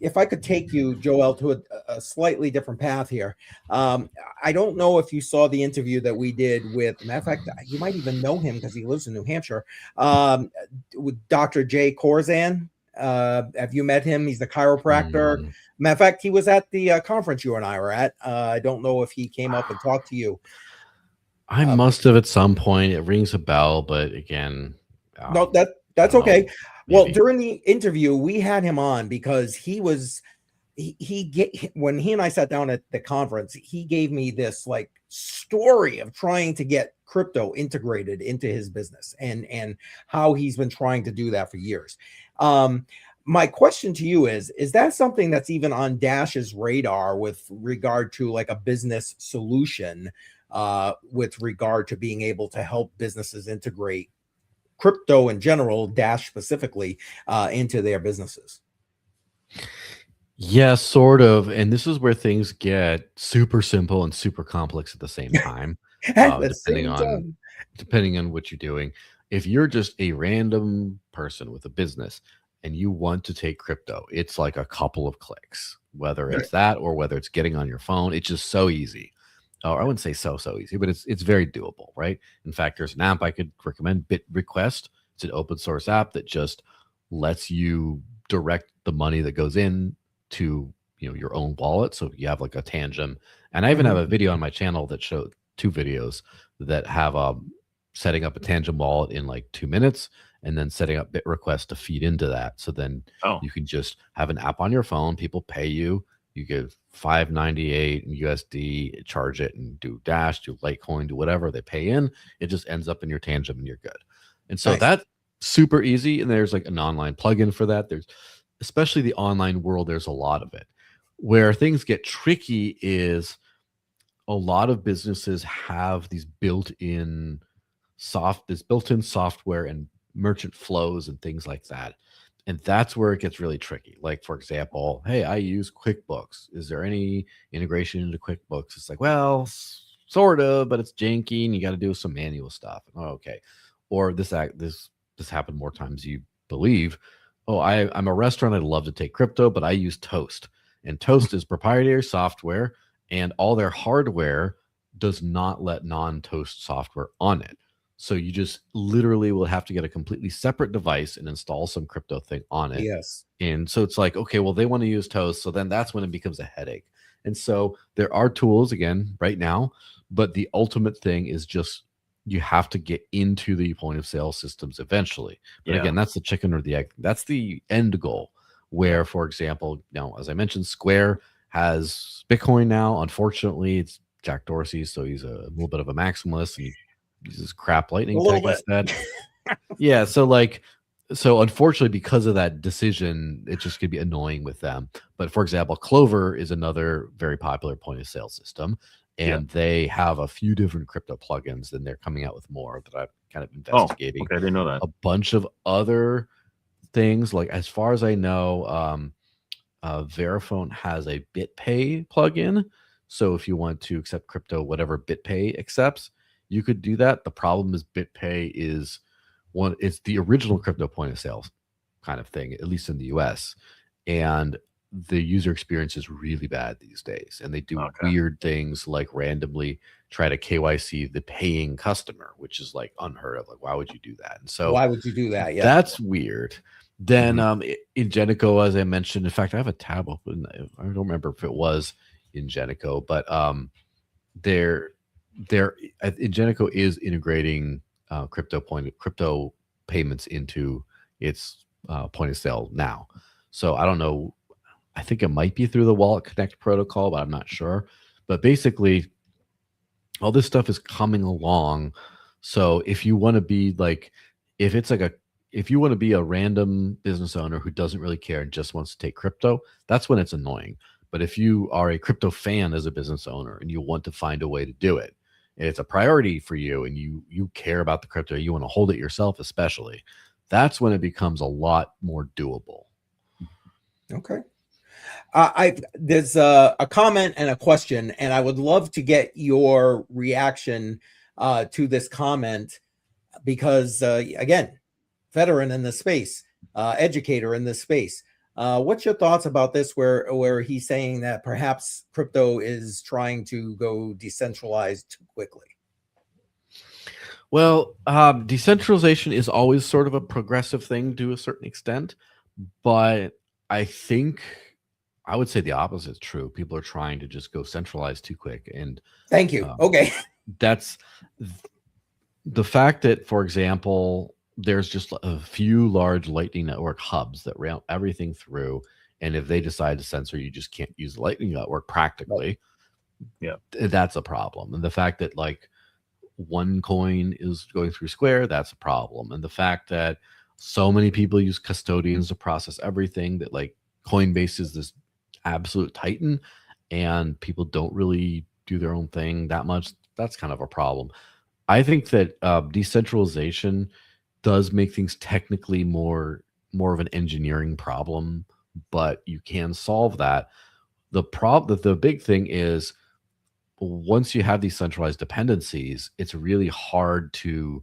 If I could take you, Joel, to a slightly different path here. I don't know if you saw the interview that we did with, matter of fact, you might even know him because he lives in New Hampshire, with Dr. Jay Corzan. Have you met him? He's the chiropractor. Matter of fact, he was at the conference you and I were at. I don't know if he came up and talked to you. I must have at some point. It rings a bell, but again, no, that's okay. Well, during the interview, we had him on because he was when he and I sat down at the conference, he gave me this like story of trying to get crypto integrated into his business and how he's been trying to do that for years. My question to you is that something that's even on Dash's radar with regard to like a business solution, with regard to being able to help businesses integrate crypto in general, Dash specifically, into their businesses? Yeah, sort of. And this is where things get super simple and super complex at the same time, At the depending same on time. what you're doing. If you're just a random person with a business and you want to take crypto, it's like a couple of clicks, whether Right. it's that or whether it's getting on your phone. It's just so easy. Or I wouldn't say so easy, but it's very doable, right? In fact, there's an app I could recommend, BitRequest. It's an open source app that just lets you direct the money that goes in to your own wallet. So you have like a tangent. And I even have Mhm. a video on my channel that showed two videos that have setting up a tangent wallet in like 2 minutes and then setting up BitRequest to feed into that. So then Oh, you can just have an app on your phone. People pay you. You give $5.98 in USD, charge it, and do Dash, do Litecoin, do whatever they pay in. It just ends up in your tangent, and you're good. And so Nice. that's super easy. And there's like an online plugin for that. There's, especially the online world, there's a lot of it. Where things get tricky is a lot of businesses have these built-in software and merchant flows and things like that. And that's where it gets really tricky. Like, for example, hey, I use QuickBooks. Is there any integration into QuickBooks? It's like, well, sort of, but it's janky and you got to do some manual stuff. Oh, okay. Or this happened more times you believe. Oh, I'm a restaurant. I'd love to take crypto, but I use Toast. And Toast is proprietary software, and all their hardware does not let non-Toast software on it. So you just literally will have to get a completely separate device and install some crypto thing on it. Yes. And so it's like, okay, well, they want to use Toast. So then that's when it becomes a headache. And so there are tools again right now, but the ultimate thing is just you have to get into the point of sale systems eventually. But again, that's the chicken or the egg. That's the end goal. Where, for example, now, as I mentioned, Square has Bitcoin now. Unfortunately, it's Jack Dorsey, so he's a little bit of a maximalist and he uses crap lightning tech instead. Yeah, so unfortunately, because of that decision, it just could be annoying with them. But for example, Clover is another very popular point of sale system, and they have a few different crypto plugins, and they're coming out with more that I'm kind of investigating. Okay, I didn't know that. A bunch of other things, like as far as I know, Verifone has a BitPay plugin. So if you want to accept crypto, whatever BitPay accepts, you could do that. The problem is BitPay is it's the original crypto point of sale kind of thing, at least in the US. And the user experience is really bad these days. And they do weird things like randomly try to KYC the paying customer, which is like unheard of. Like, why would you do that? And so why would you do that? Yeah. That's weird. Then Ingenico, as I mentioned, in fact, I have a tab open. I don't remember if it was Ingenico, but Ingenico is integrating crypto payments into its point of sale now. So I don't know. I think it might be through the Wallet Connect protocol, but I'm not sure. But basically, all this stuff is coming along. So if you want to be like, if you want to be a random business owner who doesn't really care and just wants to take crypto, that's when it's annoying. But if you are a crypto fan as a business owner and you want to find a way to do it, and it's a priority for you and you care about the crypto, you want to hold it yourself especially, that's when it becomes a lot more doable. Okay. There's a comment and a question, and I would love to get your reaction to this comment because, again, veteran in this space, educator in this space. What's your thoughts about this? Where he's saying that perhaps crypto is trying to go decentralized too quickly? Well, decentralization is always sort of a progressive thing to a certain extent, but I think I would say the opposite is true. People are trying to just go centralized too quick. And thank you. Okay. That's the fact that, for example, there's just a few large Lightning Network hubs that route everything through, And if they decide to censor, you just can't use the Lightning Network practically. Yeah, that's a problem. And the fact that like one coin is going through Square, that's a problem. And the fact that so many people use custodians to process everything, that like Coinbase is this absolute titan and people don't really do their own thing that much, that's kind of a problem. I think that decentralization does make things technically more of an engineering problem, but you can solve that. The big thing is, once you have these centralized dependencies, it's really hard to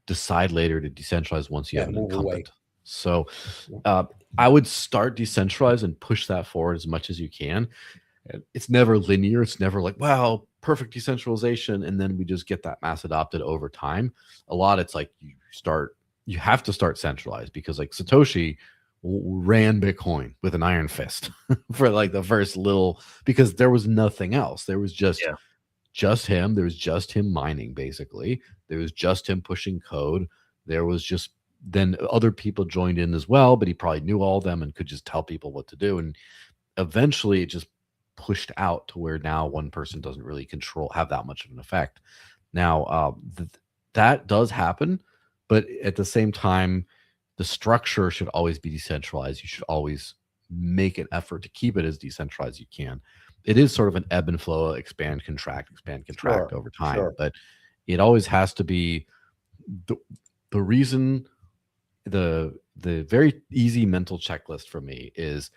decide later to decentralize once you have an incumbent. Away. So I would start decentralized and push that forward as much as you can. It's never linear. It's never like, wow, perfect decentralization, and then we just get that mass adopted over time. A lot, it's like you have to start centralized, because like Satoshi ran Bitcoin with an iron fist for like the first little, because there was nothing else. There was just him. There was just him mining, basically. There was just him pushing code. There was just, then other people joined in as well, but he probably knew all of them and could just tell people what to do. And eventually it just pushed out to where now one person doesn't really have that much of an effect. Now that does happen, but at the same time, the structure should always be decentralized. You should always make an effort to keep it as decentralized as you can. It is sort of an ebb and flow, expand, contract over time, but it always has to be the reason. The very easy mental checklist for me is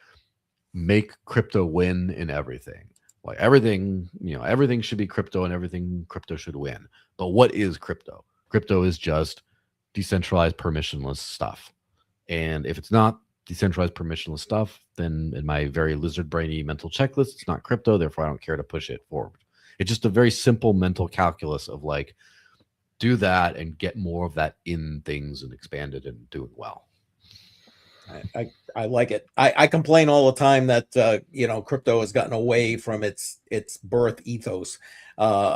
make crypto win in everything. Like everything should be crypto and everything crypto should win. But what is crypto? Crypto is just decentralized permissionless stuff. And if it's not decentralized permissionless stuff, then in my very lizard brainy mental checklist, it's not crypto, therefore I don't care to push it forward. It's just a very simple mental calculus of like, do that and get more of that in things and expand it and do it well. I like it. I complain all the time that crypto has gotten away from its birth ethos, the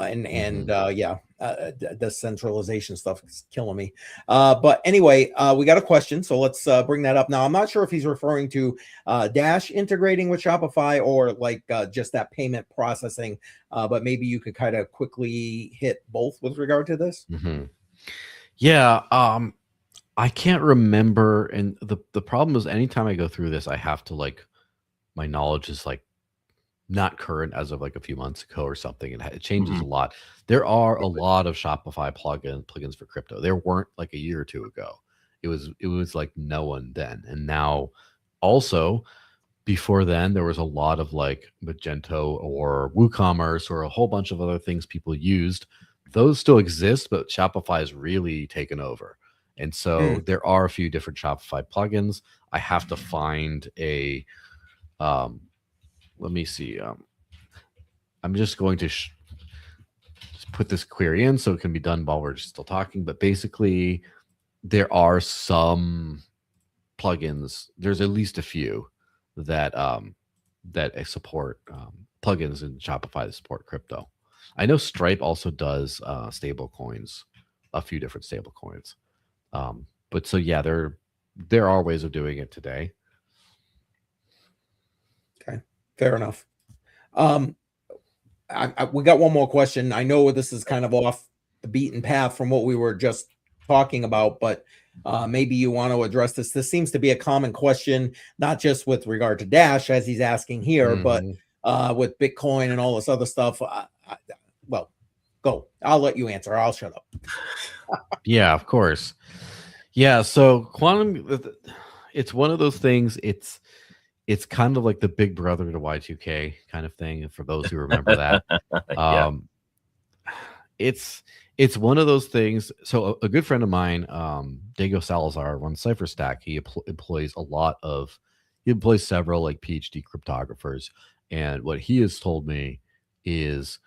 centralization stuff is killing me. But anyway, we got a question, so let's bring that up now. I'm not sure if he's referring to Dash integrating with Shopify or like just that payment processing, but maybe you could kind of quickly hit both with regard to this. Yeah. I can't remember, and the problem is anytime I go through this, I have to like, my knowledge is like not current as of like a few months ago or something, and it changes a lot. There are a lot of Shopify plugins for crypto. There weren't like a year or two ago. It was like no one then, and now also before then there was a lot of like Magento or WooCommerce or a whole bunch of other things people used. Those still exist, but Shopify has really taken over. And so there are a few different Shopify plugins. I have to find a, let me see. I'm just going to just put this query in so it can be done while we're still talking. But basically, there are some plugins. There's at least a few that support plugins in Shopify that support crypto. I know Stripe also does stable coins, a few different stable coins. But so yeah, there are ways of doing it today. Okay, fair enough. We got one more question. I know this is kind of off the beaten path from what we were just talking about, but maybe you want to address this. This seems to be a common question, not just with regard to Dash, as he's asking here, but with Bitcoin and all this other stuff. Well, go. I'll let you answer. I'll shut up. Yeah, of course. Yeah, so quantum, it's one of those things. It's kind of like the big brother to Y2K kind of thing, for those who remember that. It's one of those things. So a good friend of mine, Diego Salazar, runs CipherStack. He employs several like PhD cryptographers, and what he has told me is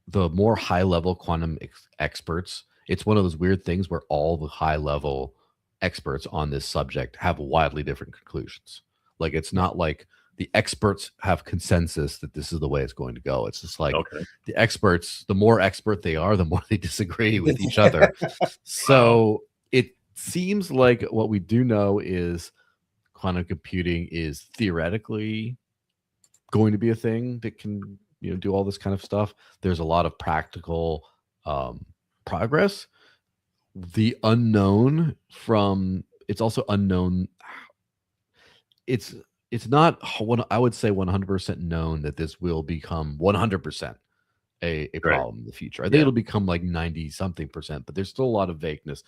the more high level quantum experts. It's one of those weird things where all the high level experts on this subject have wildly different conclusions. Like, it's not like the experts have consensus that this is the way it's going to go. It's just like the experts, the more expert they are, the more they disagree with each other. So it seems like what we do know is quantum computing is theoretically going to be a thing that can, do all this kind of stuff. There's a lot of practical progress. The unknown it's also unknown. It's not what I would say 100% known that this will become 100% a problem in the future. I think it'll become like 90 something percent, but there's still a lot of vagueness.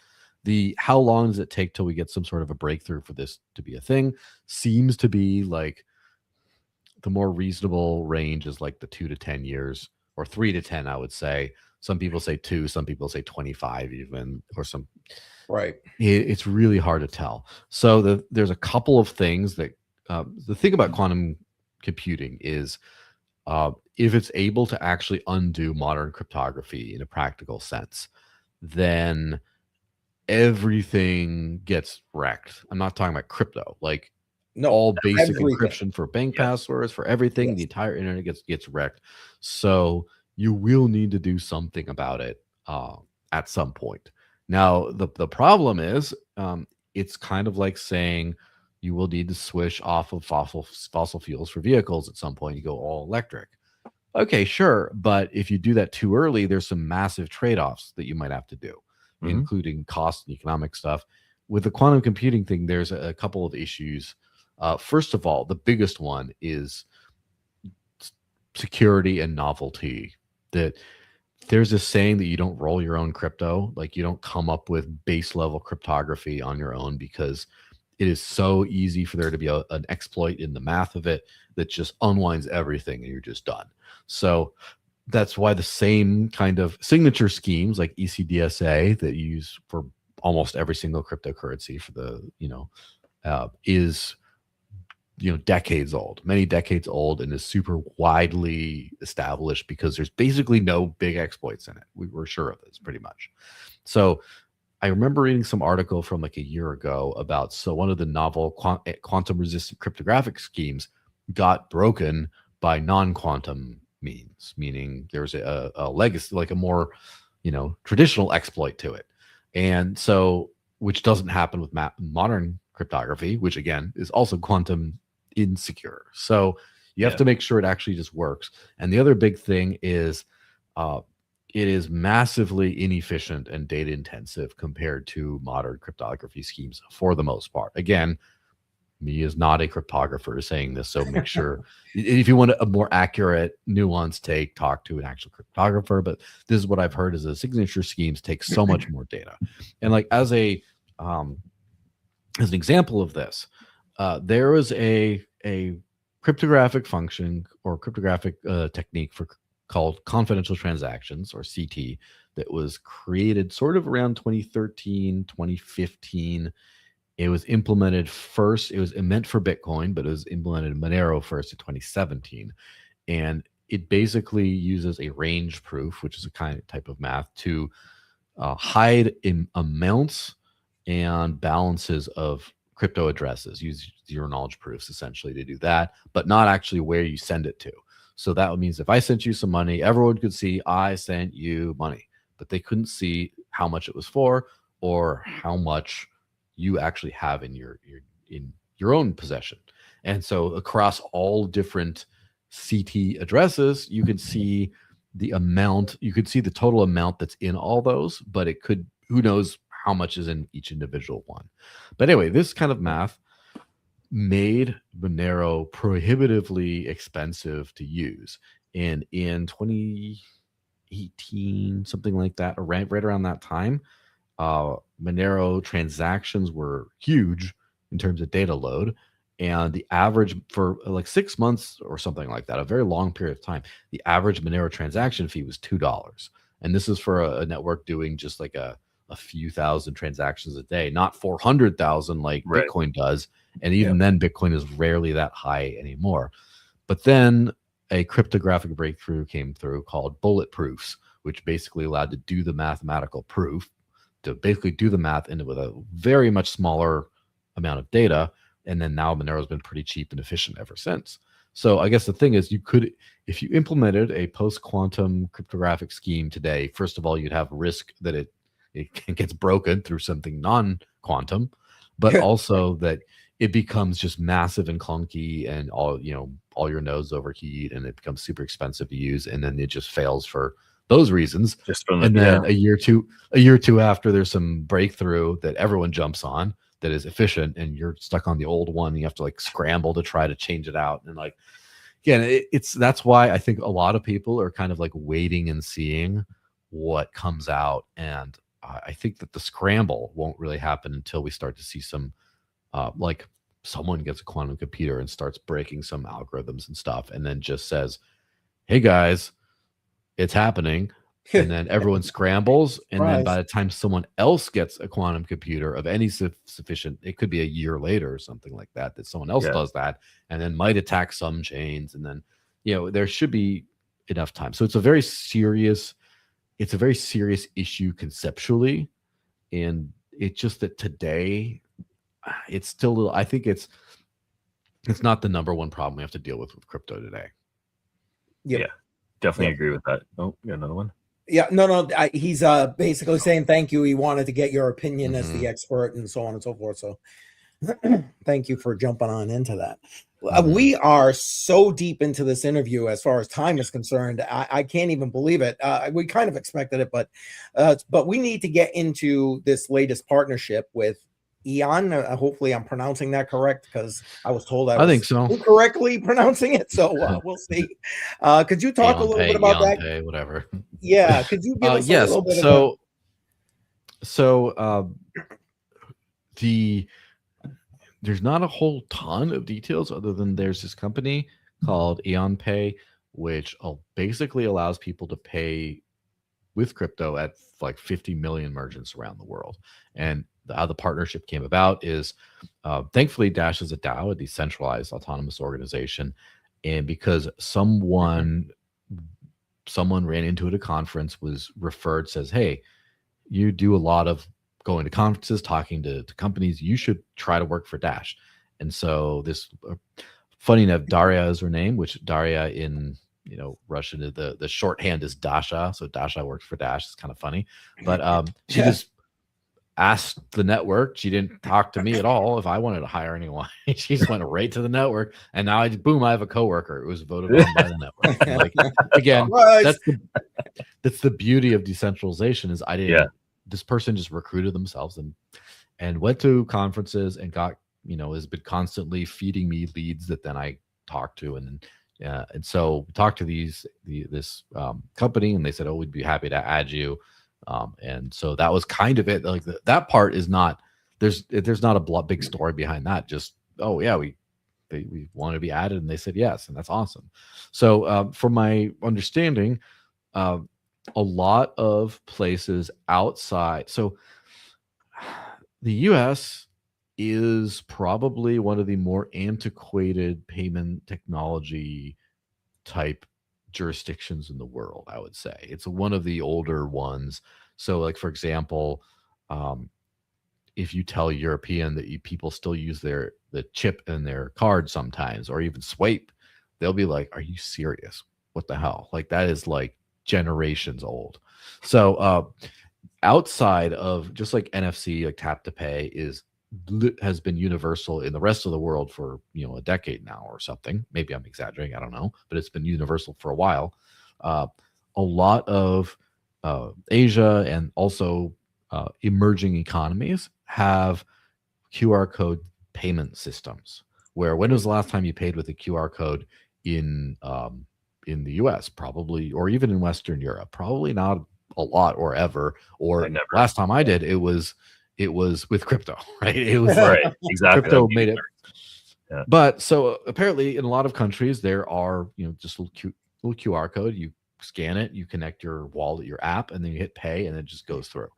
How long does it take till we get some sort of a breakthrough for this to be a thing? Seems to be like the more reasonable range is like the 2 to 10 years, or 3 to 10, I would say. Some people say 2, some people say 25 even, or some. Right. It's really hard to tell. So there's a couple of things that the thing about quantum computing is if it's able to actually undo modern cryptography in a practical sense, then everything gets wrecked. I'm not talking about crypto, like all basic encryption for bank passwords, for everything. The entire internet gets wrecked. So you will need to do something about it at some point. Now, the problem is it's kind of like saying you will need to switch off of fossil fuels for vehicles at some point. You go all electric. Okay, sure. But if you do that too early, there's some massive trade-offs that you might have to do, including cost and economic stuff. With the quantum computing thing, there's a couple of issues. First of all, the biggest one is security and novelty. That there's this saying that you don't roll your own crypto, like you don't come up with base level cryptography on your own, because it is so easy for there to be an exploit in the math of it that just unwinds everything and you're just done. So that's why the same kind of signature schemes like ECDSA that you use for almost every single cryptocurrency for the, is decades old, many decades old, and is super widely established because there's basically no big exploits in it. We were sure of this pretty much. So I remember reading some article from like a year ago about, one of the novel quantum resistant cryptographic schemes got broken by non-quantum means, meaning there's a legacy, like a more, traditional exploit to it. And so, which doesn't happen with modern cryptography, which again is also quantum insecure. So you have to make sure it actually just works. And the other big thing is it is massively inefficient and data intensive compared to modern cryptography schemes for the most part. Again, me is not a cryptographer saying this, so make sure if you want a more accurate, nuanced take, talk to an actual cryptographer. But this is what I've heard: is the signature schemes take so much more data. And like as an example of this, there was a cryptographic function or cryptographic technique called confidential transactions, or CT, that was created sort of around 2013, 2015. It was implemented first. It was meant for Bitcoin, but it was implemented in Monero first in 2017. And it basically uses a range proof, which is a type of math, to hide amounts and balances of crypto addresses. Use zero knowledge proofs essentially to do that, but not actually where you send it to. So that means if I sent you some money, everyone could see I sent you money, but they couldn't see how much it was for or how much you actually have in your own possession. And so across all different CT addresses, you could see the amount, you could see the total amount that's in all those, but it could, who knows how much is in each individual one. But anyway, this kind of math made Monero prohibitively expensive to use. And in 2018, something like that, right around that time, Monero transactions were huge in terms of data load. And the average for like 6 months or something like that, a very long period of time, the average Monero transaction fee was $2. And this is for a network doing just like a few thousand transactions a day, not 400,000 like Bitcoin does. And even then, Bitcoin is rarely that high anymore. But then a cryptographic breakthrough came through called bulletproofs, which basically allowed to do the mathematical proof, to basically do the math into with a very much smaller amount of data. And then now Monero has been pretty cheap and efficient ever since. So I guess the thing is, you could, if you implemented a post-quantum cryptographic scheme today, first of all, you'd have risk that it gets broken through something non-quantum, but also that it becomes just massive and clunky, and all your nodes overheat, and it becomes super expensive to use, and then it just fails for those reasons. Just from and then a year or two after, there's some breakthrough that everyone jumps on that is efficient, and you're stuck on the old one. You have to like scramble to try to change it out, and like again, that's why I think a lot of people are kind of like waiting and seeing what comes out, and I think that the scramble won't really happen until we start to see some like someone gets a quantum computer and starts breaking some algorithms and stuff, and then just says, "Hey guys, it's happening." And then everyone scrambles, and then by the time someone else gets a quantum computer of any sufficient, it could be a year later or something like that, that someone else does that, and then might attack some chains, and then there should be enough time. So it's a very serious issue conceptually, and it's just that today it's still, I think it's not the number one problem we have to deal with crypto today. Yeah, definitely agree with that. Oh, got another one. Yeah, no, he's basically saying thank you. He wanted to get your opinion as the expert and so on and so forth. So thank you for jumping on into that. We are so deep into this interview as far as time is concerned. I can't even believe it. We kind of expected it, but we need to get into this latest partnership with Eon. Hopefully I'm pronouncing that correct, because I was told I think so. Incorrectly pronouncing it. So we'll see. Could you talk a little bit about that? Pay, whatever. Yeah. Could you give us a little bit there's not a whole ton of details other than there's this company called Eon Pay, which basically allows people to pay with crypto at like 50 million merchants around the world. And how the partnership came about is thankfully Dash is a DAO, a decentralized autonomous organization. And because someone ran into it at a conference, was referred, says, "Hey, you do a lot of going to conferences, talking to companies, you should try to work for Dash." And so this, funny enough, Daria is her name, which Daria in Russian, the shorthand is Dasha. So Dasha works for Dash. It's kind of funny. But she just asked the network. She didn't talk to me at all if I wanted to hire anyone. She just went right to the network, and now I have a coworker. It was voted on by the network. And like, again, that's the beauty of decentralization, is I didn't. This person just recruited themselves and went to conferences and got has been constantly feeding me leads that then I talked to, and so we talked to this company, and they said, "Oh, we'd be happy to add you." And so that was kind of it. Like that part is not, there's not a big story behind that. Just, oh yeah, we want to be added, and they said yes, and that's awesome. So from my understanding, a lot of places outside, so the US is probably one of the more antiquated payment technology type jurisdictions in the world. I would say it's one of the older ones. So like, for example, if you tell European that people still use the chip in their card sometimes, or even swipe, they'll be like, "Are you serious? What the hell?" Like that is like generations old. So outside of just like NFC, like tap to pay has been universal in the rest of the world for a decade now or something. Maybe I'm exaggerating, I don't know, but it's been universal for a while. A lot of Asia and also emerging economies have QR code payment systems, where when was the last time you paid with a QR code in the US? Probably, or even in Western Europe, probably not a lot or ever. Or last time I did, it was with crypto, right? It was right, exactly. Crypto made it. Yeah. But so apparently in a lot of countries there are just a little QR code. You scan it, you connect your wallet, your app, and then you hit pay, and it just goes through.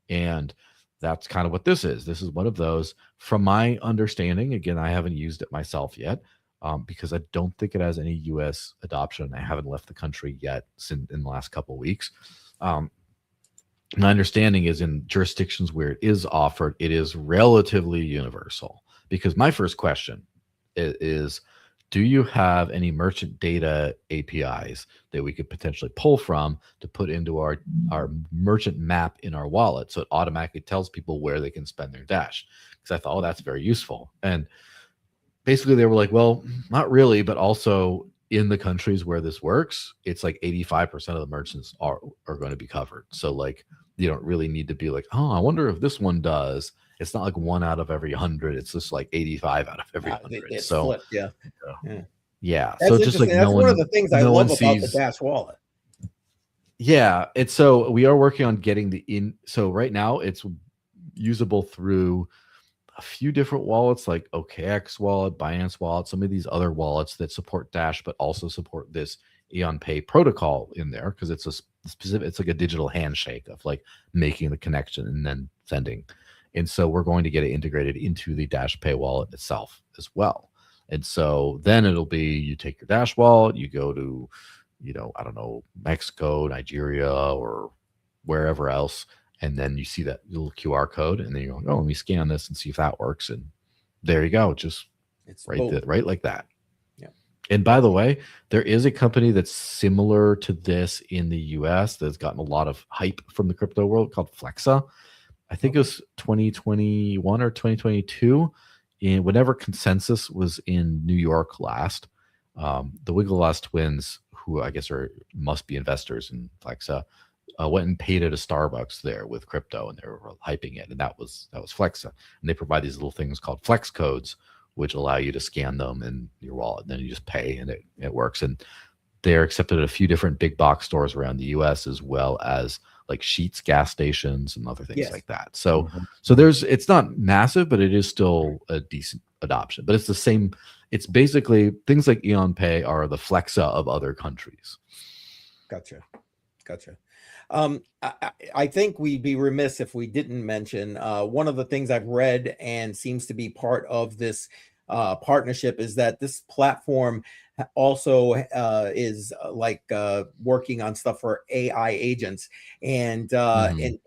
And that's kind of what this is. This is one of those, from my understanding. Again, I haven't used it myself yet, because I don't think it has any US adoption. I haven't left the country yet in the last couple of weeks. My understanding is in jurisdictions where it is offered, it is relatively universal. Because my first question is, do you have any merchant data APIs that we could potentially pull from to put into our merchant map in our wallet, so it automatically tells people where they can spend their Dash? because I thought, oh, that's very useful. And basically they were like, well, not really, but also in the countries where this works, it's like 85% of the merchants are going to be covered. So like, you don't really need to be like, oh, I wonder if this one does. It's not like 1 out of every 100. It's just like 85 out of every 100. It's so flipped, yeah. That's so just like that's one of the things I love about the Dash wallet. Yeah, it's so we are working on getting so right now it's usable through a few different wallets like OKX wallet, Binance wallet, some of these other wallets that support Dash but also support this Eon Pay protocol in there, because it's a specific, it's like a digital handshake of like making the connection and then sending. And so we're going to get it integrated into the Dash Pay wallet itself as well. And so then it'll be, you take your Dash wallet, you go to, I don't know, Mexico, Nigeria, or wherever else, and then you see that little QR code, and then you go, oh, let me scan this and see if that works. And there you go. It's right like that. Yeah. And by the way, there is a company that's similar to this in the US that's gotten a lot of hype from the crypto world called Flexa. I think it was 2021 or 2022. Whenever Consensus was in New York last, the Wiggleloss twins, who I guess must be investors in Flexa, went and paid at a Starbucks there with crypto, and they were hyping it, and that was Flexa. And they provide these little things called flex codes, which allow you to scan them in your wallet, and then you just pay, and it works. And they're accepted at a few different big box stores around the U.S. as well as like Sheetz gas stations and other things like that. So it's not massive, but it is still a decent adoption. But it's the same. It's basically things like Eon Pay are the Flexa of other countries. Gotcha. I think we'd be remiss if we didn't mention one of the things I've read and seems to be part of this partnership is that this platform also is working on stuff for AI agents, and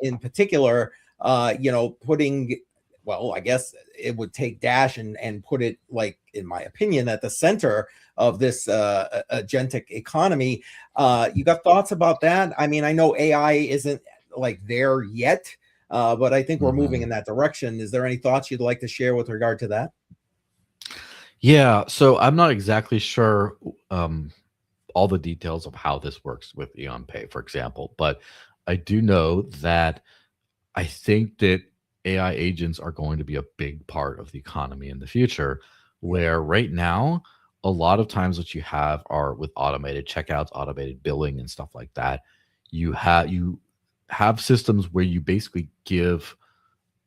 in particular, putting, well, I guess it would take Dash and put it, like, in my opinion, at the center of this agentic economy. You got thoughts about that? I mean, I know AI isn't like there yet, but I think we're moving in that direction. Is there any thoughts you'd like to share with regard to that? Yeah, so I'm not exactly sure all the details of how this works with Eon Pay, for example, but I do know that I think that AI agents are going to be a big part of the economy in the future, where right now, a lot of times what you have are with automated checkouts, automated billing, and stuff like that. You have systems where you basically give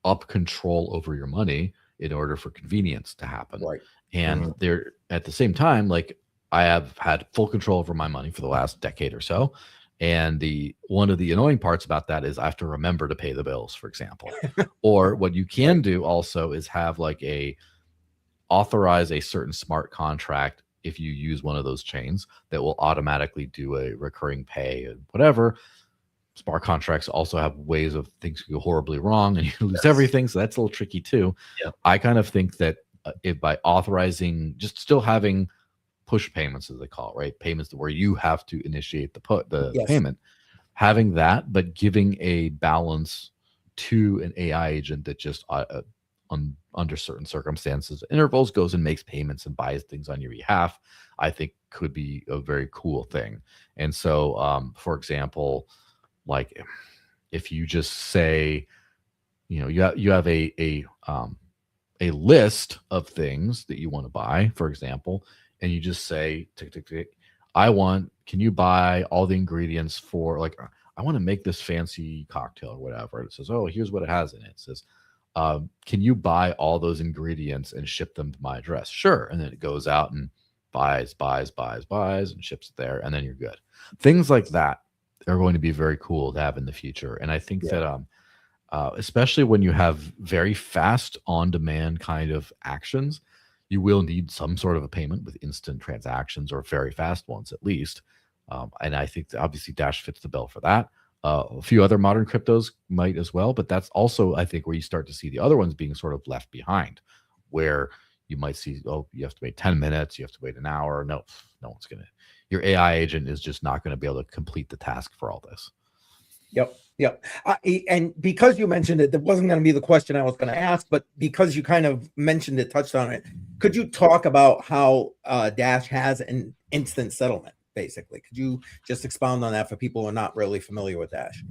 up control over your money in order for convenience to happen. Right. And they're at the same time, like, I have had full control over my money for the last decade or so. And one of the annoying parts about that is I have to remember to pay the bills, for example. Or what you can do also is have authorize a certain smart contract if you use one of those chains that will automatically do a recurring pay and whatever. Smart contracts also have ways of things go horribly wrong and you lose everything. So that's a little tricky too. Yeah. I kind of think that if by authorizing, just still having push payments, as they call it, right? Payments where you have to initiate the payment, having that, but giving a balance to an AI agent that just under certain circumstances, intervals, goes and makes payments and buys things on your behalf, I think could be a very cool thing. And so, for example, like if you just say, you have a list of things that you want to buy, for example, and you just say, tick, tick, tick, can you buy all the ingredients for, like, I want to make this fancy cocktail or whatever. And it says, oh, here's what it has in it. It says, can you buy all those ingredients and ship them to my address? Sure. And then it goes out and buys and ships it there, and then you're good. Things like that are going to be very cool to have in the future. And I think that especially when you have very fast on-demand kind of actions, you will need some sort of a payment with instant transactions, or very fast ones at least. And I think that obviously Dash fits the bill for that. A few other modern cryptos might as well, but that's also, I think, where you start to see the other ones being sort of left behind, where you might see, oh, you have to wait 10 minutes, you have to wait an hour. No one's your AI agent is just not going to be able to complete the task for all this. Yep. Yep. And because you mentioned it, that wasn't going to be the question I was going to ask, but because you kind of mentioned it, touched on it, could you talk about how Dash has an instant settlement, basically? Could you just expound on that for people who are not really familiar with Dash?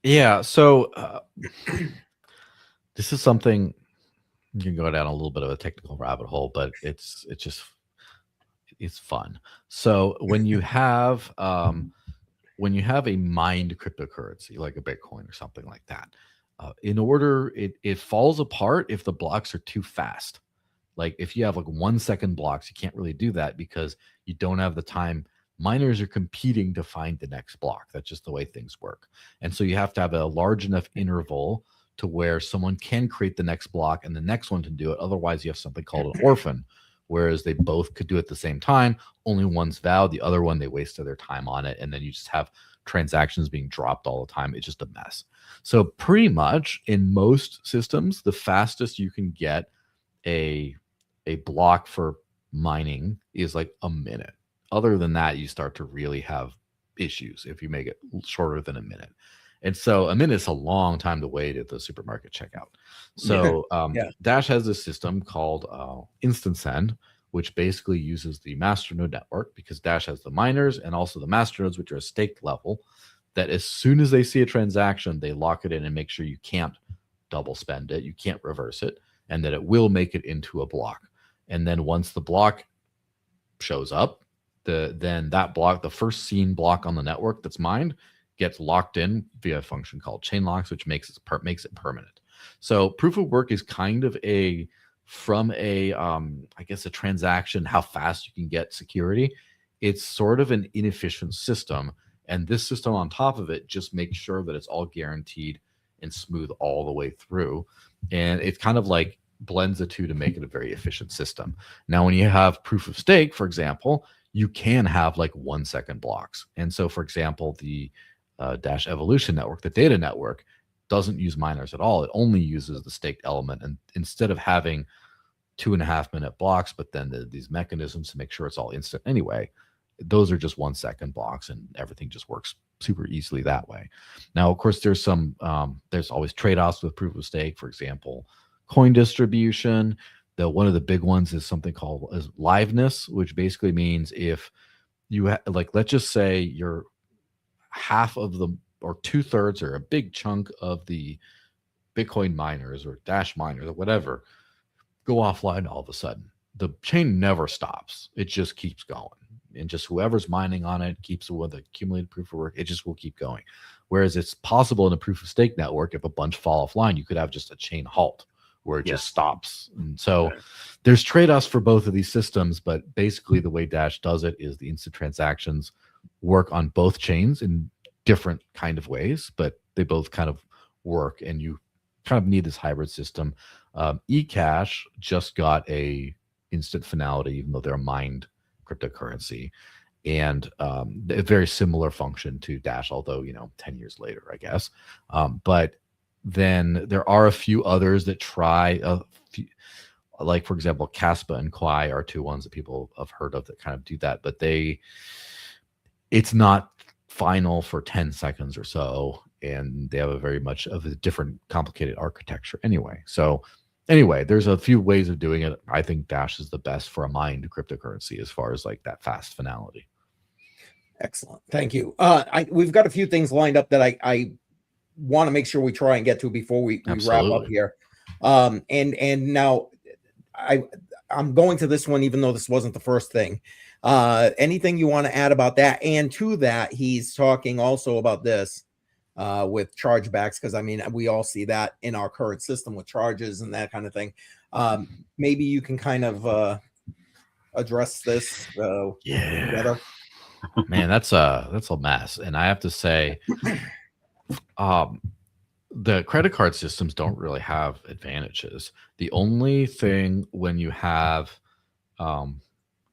Yeah. So this is something you can go down a little bit of a technical rabbit hole, but it's fun. So when you have a mined cryptocurrency like a Bitcoin or something like that, it falls apart if the blocks are too fast. Like if you have like 1 second blocks, you can't really do that because you don't have the time. Miners are competing to find the next block. That's just the way things work. And so you have to have a large enough interval to where someone can create the next block and the next one can do it. Otherwise, you have something called an orphan, whereas they both could do it at the same time. Only one's valid, the other one, they wasted their time on it. And then you just have transactions being dropped all the time. It's just a mess. So pretty much in most systems, the fastest you can get a block for mining is like a minute. Other than that, you start to really have issues if you make it shorter than a minute. And so a minute is a long time to wait at the supermarket checkout. So Dash has this system called Instant Send, which basically uses the masternode network, because Dash has the miners and also the masternodes, which are a staked level, that as soon as they see a transaction, they lock it in and make sure you can't double spend it, you can't reverse it, and that it will make it into a block. And then once the block shows up, then that block, the first seen block on the network that's mined, gets locked in via a function called chain locks, which makes it permanent. So proof of work is kind of I guess a transaction, how fast you can get security. It's sort of an inefficient system, and this system on top of it just makes sure that it's all guaranteed and smooth all the way through. And it's kind of like blends the two to make it a very efficient system. Now, when you have proof of stake, for example, you can have like 1 second blocks. And so, for example, the Dash Evolution network, the data network, doesn't use miners at all. It only uses the staked element. And instead of having 2.5 minute blocks, but then these mechanisms to make sure it's all instant anyway, those are just 1 second blocks, and everything just works super easily that way. Now, of course, there's always trade-offs with proof of stake. For example, coin distribution. One of the big ones is something called liveness, which basically means if you let's just say you're half of the, or 2/3 or a big chunk of the Bitcoin miners or Dash miners or whatever go offline all of a sudden, the chain never stops. It just keeps going. And just whoever's mining on it keeps with the accumulated proof of work. It just will keep going. Whereas it's possible in a proof of stake network, if a bunch fall offline, you could have just a chain halt where it just stops. And so there's trade-offs for both of these systems, but basically the way Dash does it is the instant transactions work on both chains in different kind of ways, but they both kind of work, and you kind of need this hybrid system. eCash just got a instant finality, even though they're a mined cryptocurrency, and a very similar function to Dash, although 10 years later, I guess. But then there are a few others that try like, for example, Caspa and Quai are two ones that people have heard of that kind of do that, but it's not final for 10 seconds or so, and they have a very much of a different complicated architecture anyway. So anyway, there's a few ways of doing it. I think Dash is the best for a mined cryptocurrency as far as like that fast finality. Excellent. Thank you. We've got a few things lined up that I want to make sure we try and get to before we wrap up here. And now I'm going to this one, even though this wasn't the first thing. Anything you want to add about that? And to that, he's talking also about this with chargebacks, because I mean, we all see that in our current system with charges and that kind of thing. Maybe you can kind of address this better. Man, that's a mess. And I have to say, the credit card systems don't really have advantages. The only thing, when you have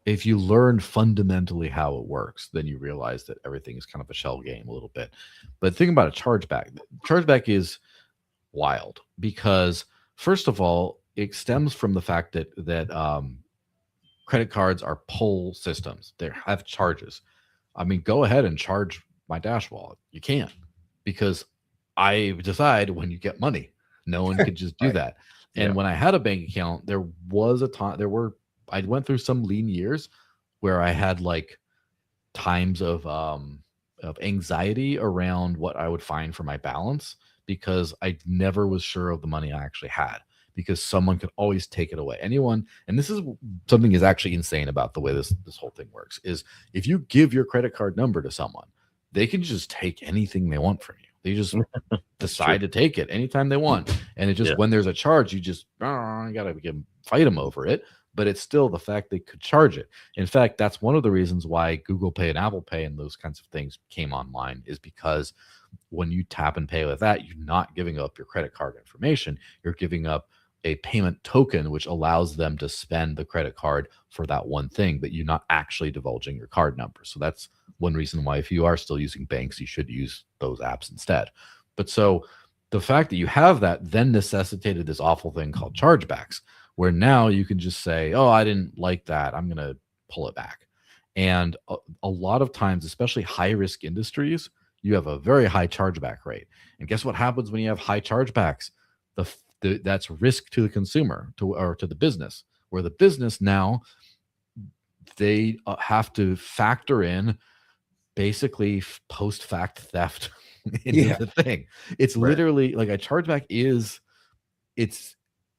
if you learn fundamentally how it works, then you realize that everything is kind of a shell game a little bit. But think about a chargeback is wild, because first of all, it stems from the fact that credit cards are pull systems. They have charges. I mean, go ahead and charge my Dash wallet. You can, because I decide when you get money. No one could just do Right. that. And when I had a bank account, there was a time, I went through some lean years where I had like times of anxiety around what I would find for my balance, because I never was sure of the money I actually had, because someone could always take it away. Anyone, and this is something is actually insane about the way this whole thing works, is if you give your credit card number to someone, they can just take anything they want from you. They just decide to take it anytime they want. And it just, when there's a charge, you just, you got to fight them over it. But it's still the fact they could charge it. In fact, that's one of the reasons why Google Pay and Apple Pay and those kinds of things came online, is because when you tap and pay with that, you're not giving up your credit card information. You're giving up a payment token, which allows them to spend the credit card for that one thing, but you're not actually divulging your card number. So that's one reason why, if you are still using banks, you should use those apps instead. But so the fact that you have that then necessitated this awful thing called chargebacks, where now you can just say, oh, I didn't like that, I'm going to pull it back. And a lot of times, especially high risk industries, you have a very high chargeback rate. And guess what happens when you have high chargebacks? That's risk to the consumer, or to the business, where the business now, they have to factor in basically post-fact theft into the thing. It's literally like a chargeback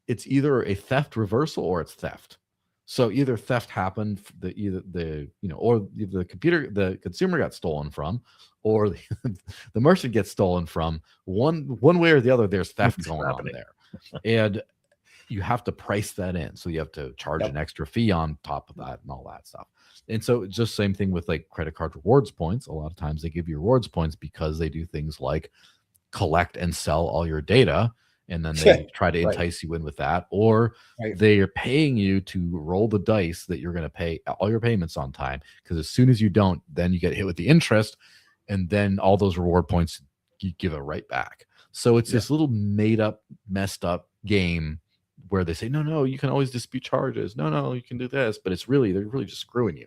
it's either a theft reversal or it's theft. So either theft happened, or the consumer got stolen from, or the merchant gets stolen from. One way or the other, there's theft going on there. And you have to price that in. So you have to charge an extra fee on top of that and all that stuff. And so it's just same thing with like credit card rewards points. A lot of times they give you rewards points because they do things like collect and sell all your data, and then they try to entice you in with that, or they are paying you to roll the dice that you're going to pay all your payments on time, because as soon as you don't, then you get hit with the interest, and then all those reward points you give it right back. So it's this little made up, messed up game where they say, no, you can always dispute charges. No, you can do this, but they're really just screwing you.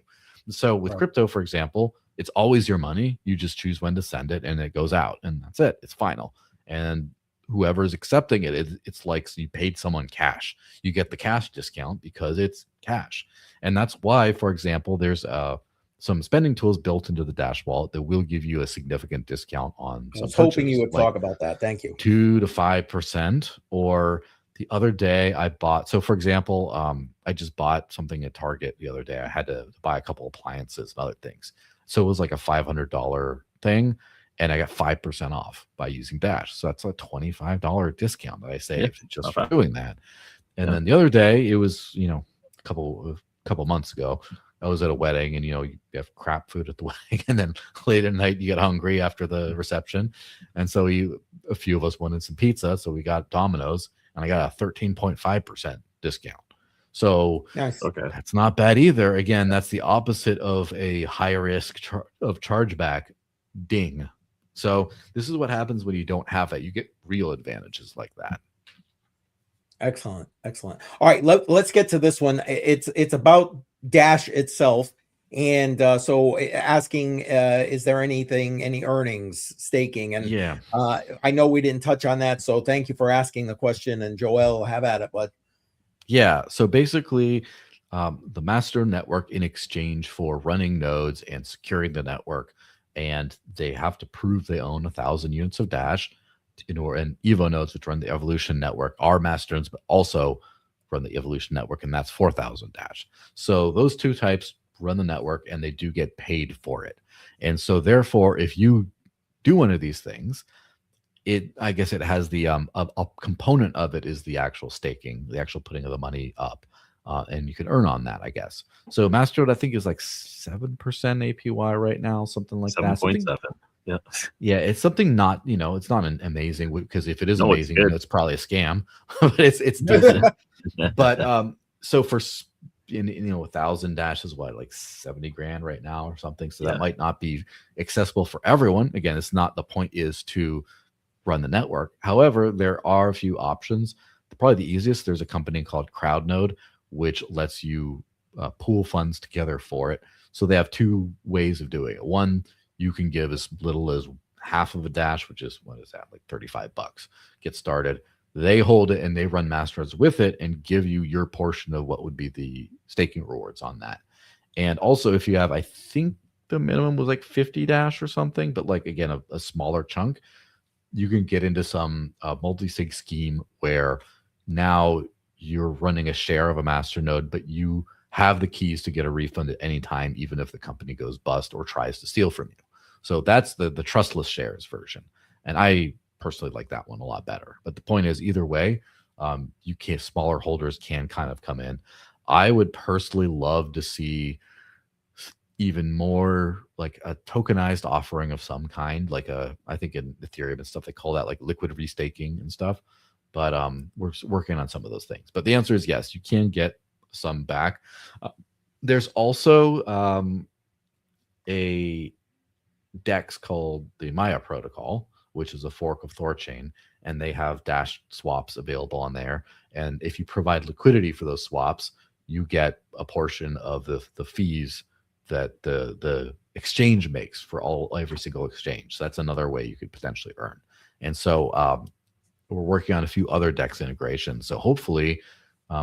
So with crypto, for example, it's always your money. You just choose when to send it, and it goes out, and that's it. It's final. And whoever's accepting it's like you paid someone cash. You get the cash discount because it's cash. And that's why, for example, there's some spending tools built into the Dash wallet that will give you a significant discount on some. I was hoping you would talk about that. Thank you. 2 to 5%. Or the other day I bought, so for example, I just bought something at Target the other day. I had to buy a couple appliances and other things. So it was like a $500 thing, and I got 5% off by using Dash. So that's a $25 discount that I saved just for doing that. And then the other day, it was, a couple months ago, I was at a wedding, and you have crap food at the wedding, and then late at night you get hungry after the reception, and so a few of us wanted some pizza, so we got Domino's, and I got a 13.5% discount. So that's not bad either. Again, that's the opposite of a high risk of chargeback. Ding. So this is what happens when you don't have that. You get real advantages like that. Excellent. All right, let's get to this one. It's about Dash itself, and so asking, is there any earnings, staking? And I know we didn't touch on that, so thank you for asking the question. And Joel, have at it, bud. So basically, the master network, in exchange for running nodes and securing the network, and they have to prove they own 1,000 units of Dash, and Evo nodes, which run the Evolution network, are master nodes, but also run the Evolution network, and that's 4,000 Dash. So those two types run the network, and they do get paid for it. And so therefore, if you do one of these things, I guess it has the a component of it is the actual staking, the actual putting of the money up, and you can earn on that, I guess. So Masternode, I think, is like 7% APY right now, something like 7.7. Yeah, it's something not, it's not an amazing, because if it is amazing, it's probably a scam, but it's decent. But so for 1,000 Dash is what, like 70 grand right now or something. So that might not be accessible for everyone. Again, it's not, the point is to run the network. However, there are a few options. Probably the easiest, there's a company called CrowdNode, which lets you pool funds together for it. So they have two ways of doing it. One, you can give as little as half of a Dash, which is, what is that, like $35, get started. They hold it and they run masternodes with it and give you your portion of what would be the staking rewards on that. And also, if you have, I think the minimum was like 50 Dash or something, but like, again, a smaller chunk, you can get into some multi-sig scheme where now you're running a share of a masternode, but you have the keys to get a refund at any time, even if the company goes bust or tries to steal from you. So that's the trustless shares version. And I personally like that one a lot better. But the point is, either way, you can, smaller holders can kind of come in. I would personally love to see even more like a tokenized offering of some kind, like I think in Ethereum and stuff, they call that like liquid restaking and stuff. But we're working on some of those things. But the answer is yes, you can get some back. There's also a DEX called the Maya protocol, which is a fork of Thorchain, and they have Dash swaps available on there. And if you provide liquidity for those swaps, you get a portion of the fees that the exchange makes for every single exchange. So that's another way you could potentially earn. And so we're working on a few other DEX integrations. So hopefully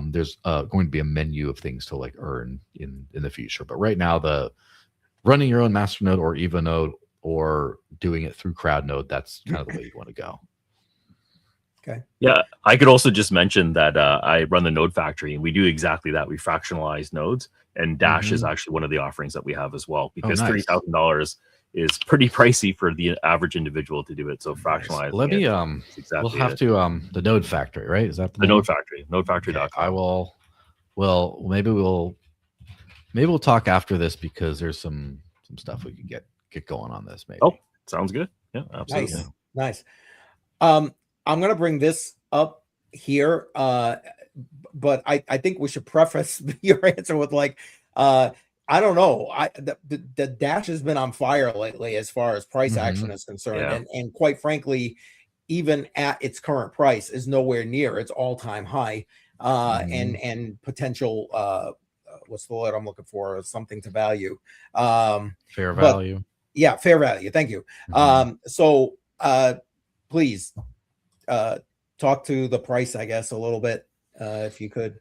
there's going to be a menu of things to like earn in the future. But right now, the running your own masternode or Evanode or doing it through CrowdNode, that's kind of the way you want to go. Okay. Yeah, I could also just mention that I run the Node Factory, and we do exactly that. We fractionalize nodes, and Dash is actually one of the offerings that we have as well, because $30,000 is pretty pricey for the average individual to do it. So fractionalize. Let me exactly we'll have to the Node Factory, right? Is that the Node Factory? Nodefactory.com. Okay, I will. Well, maybe we'll talk after this, because there's some stuff we could get going on this. Maybe. Oh, sounds good. Yeah, absolutely. Nice. I'm gonna bring this up here, but I think we should preface your answer with like, I don't know. The Dash has been on fire lately as far as price action is concerned, and quite frankly, even at its current price, is nowhere near its all-time high, and potential. What's the word I'm looking for? Something to value. Fair value. Yeah, fair value. Thank you. So please talk to the price, I guess, a little bit, if you could.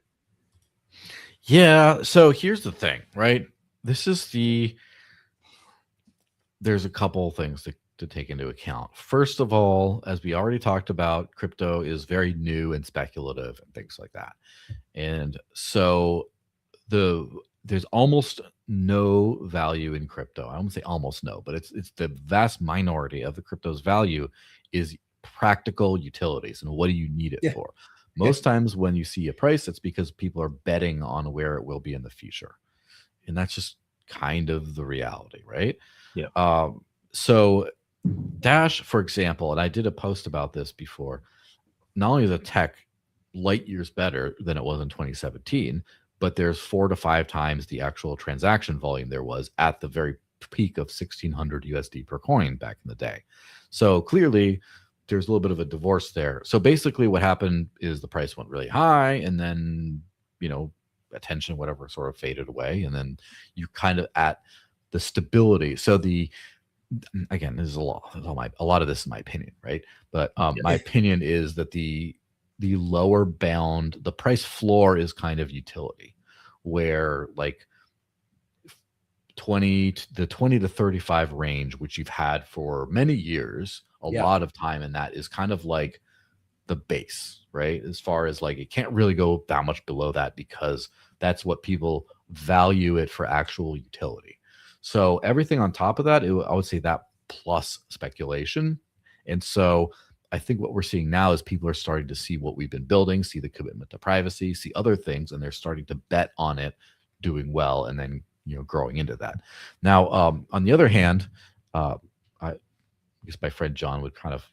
Yeah. So here's the thing, right? There's a couple things to take into account. First of all, as we already talked about, crypto is very new and speculative and things like that. And so there's almost no value in crypto. I won't say almost no, but it's the vast minority of the crypto's value is practical utilities. And what do you need it for? Most times when you see a price, it's because people are betting on where it will be in the future. And that's just kind of the reality, right? Yeah. So Dash, for example, and I did a post about this before, not only is the tech light years better than it was in 2017, but there's 4 to 5 times the actual transaction volume there was at the very peak of 1,600 USD per coin back in the day. So clearly there's a little bit of a divorce there. So basically what happened is the price went really high, and then, attention, whatever, sort of faded away. And then you kind of at the stability. So again, this is a lot of this is my opinion, right? But my opinion is that the lower bound, the price floor is kind of utility, where like 20 to 35 range, which you've had for many years, a lot of time, and that is kind of like the base, right? As far as like, it can't really go that much below that, because that's what people value it for, actual utility. So everything on top of that, I would say that plus speculation. And so I think what we're seeing now is people are starting to see what we've been building, see the commitment to privacy, see other things, and they're starting to bet on it doing well, and then growing into that. Now, on the other hand, I guess my friend John would kind of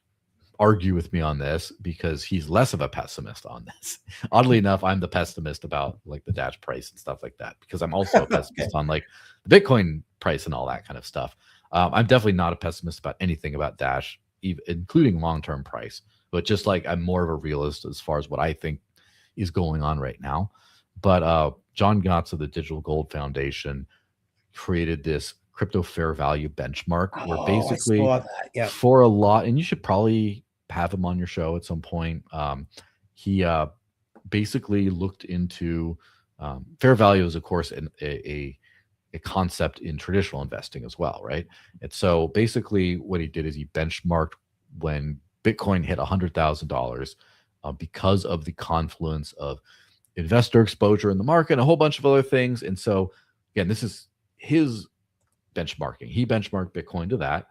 argue with me on this, because he's less of a pessimist on this. Oddly enough, I'm the pessimist about like the Dash price and stuff like that, because I'm also a pessimist on like the Bitcoin price and all that kind of stuff. I'm definitely not a pessimist about anything about Dash, even including long-term price, but just like I'm more of a realist as far as what I think is going on right now. But John Gotts of the Digital Gold Foundation created this crypto fair value benchmark, where Oh, basically I saw that. Yeah. for a lot, and you should probably have him on your show at some point. He basically looked into fair value is, of course, a concept in traditional investing as well, right? And so basically what he did is he benchmarked when Bitcoin hit $100,000 because of the confluence of investor exposure in the market and a whole bunch of other things. And so again, this is his benchmarking. He benchmarked Bitcoin to that.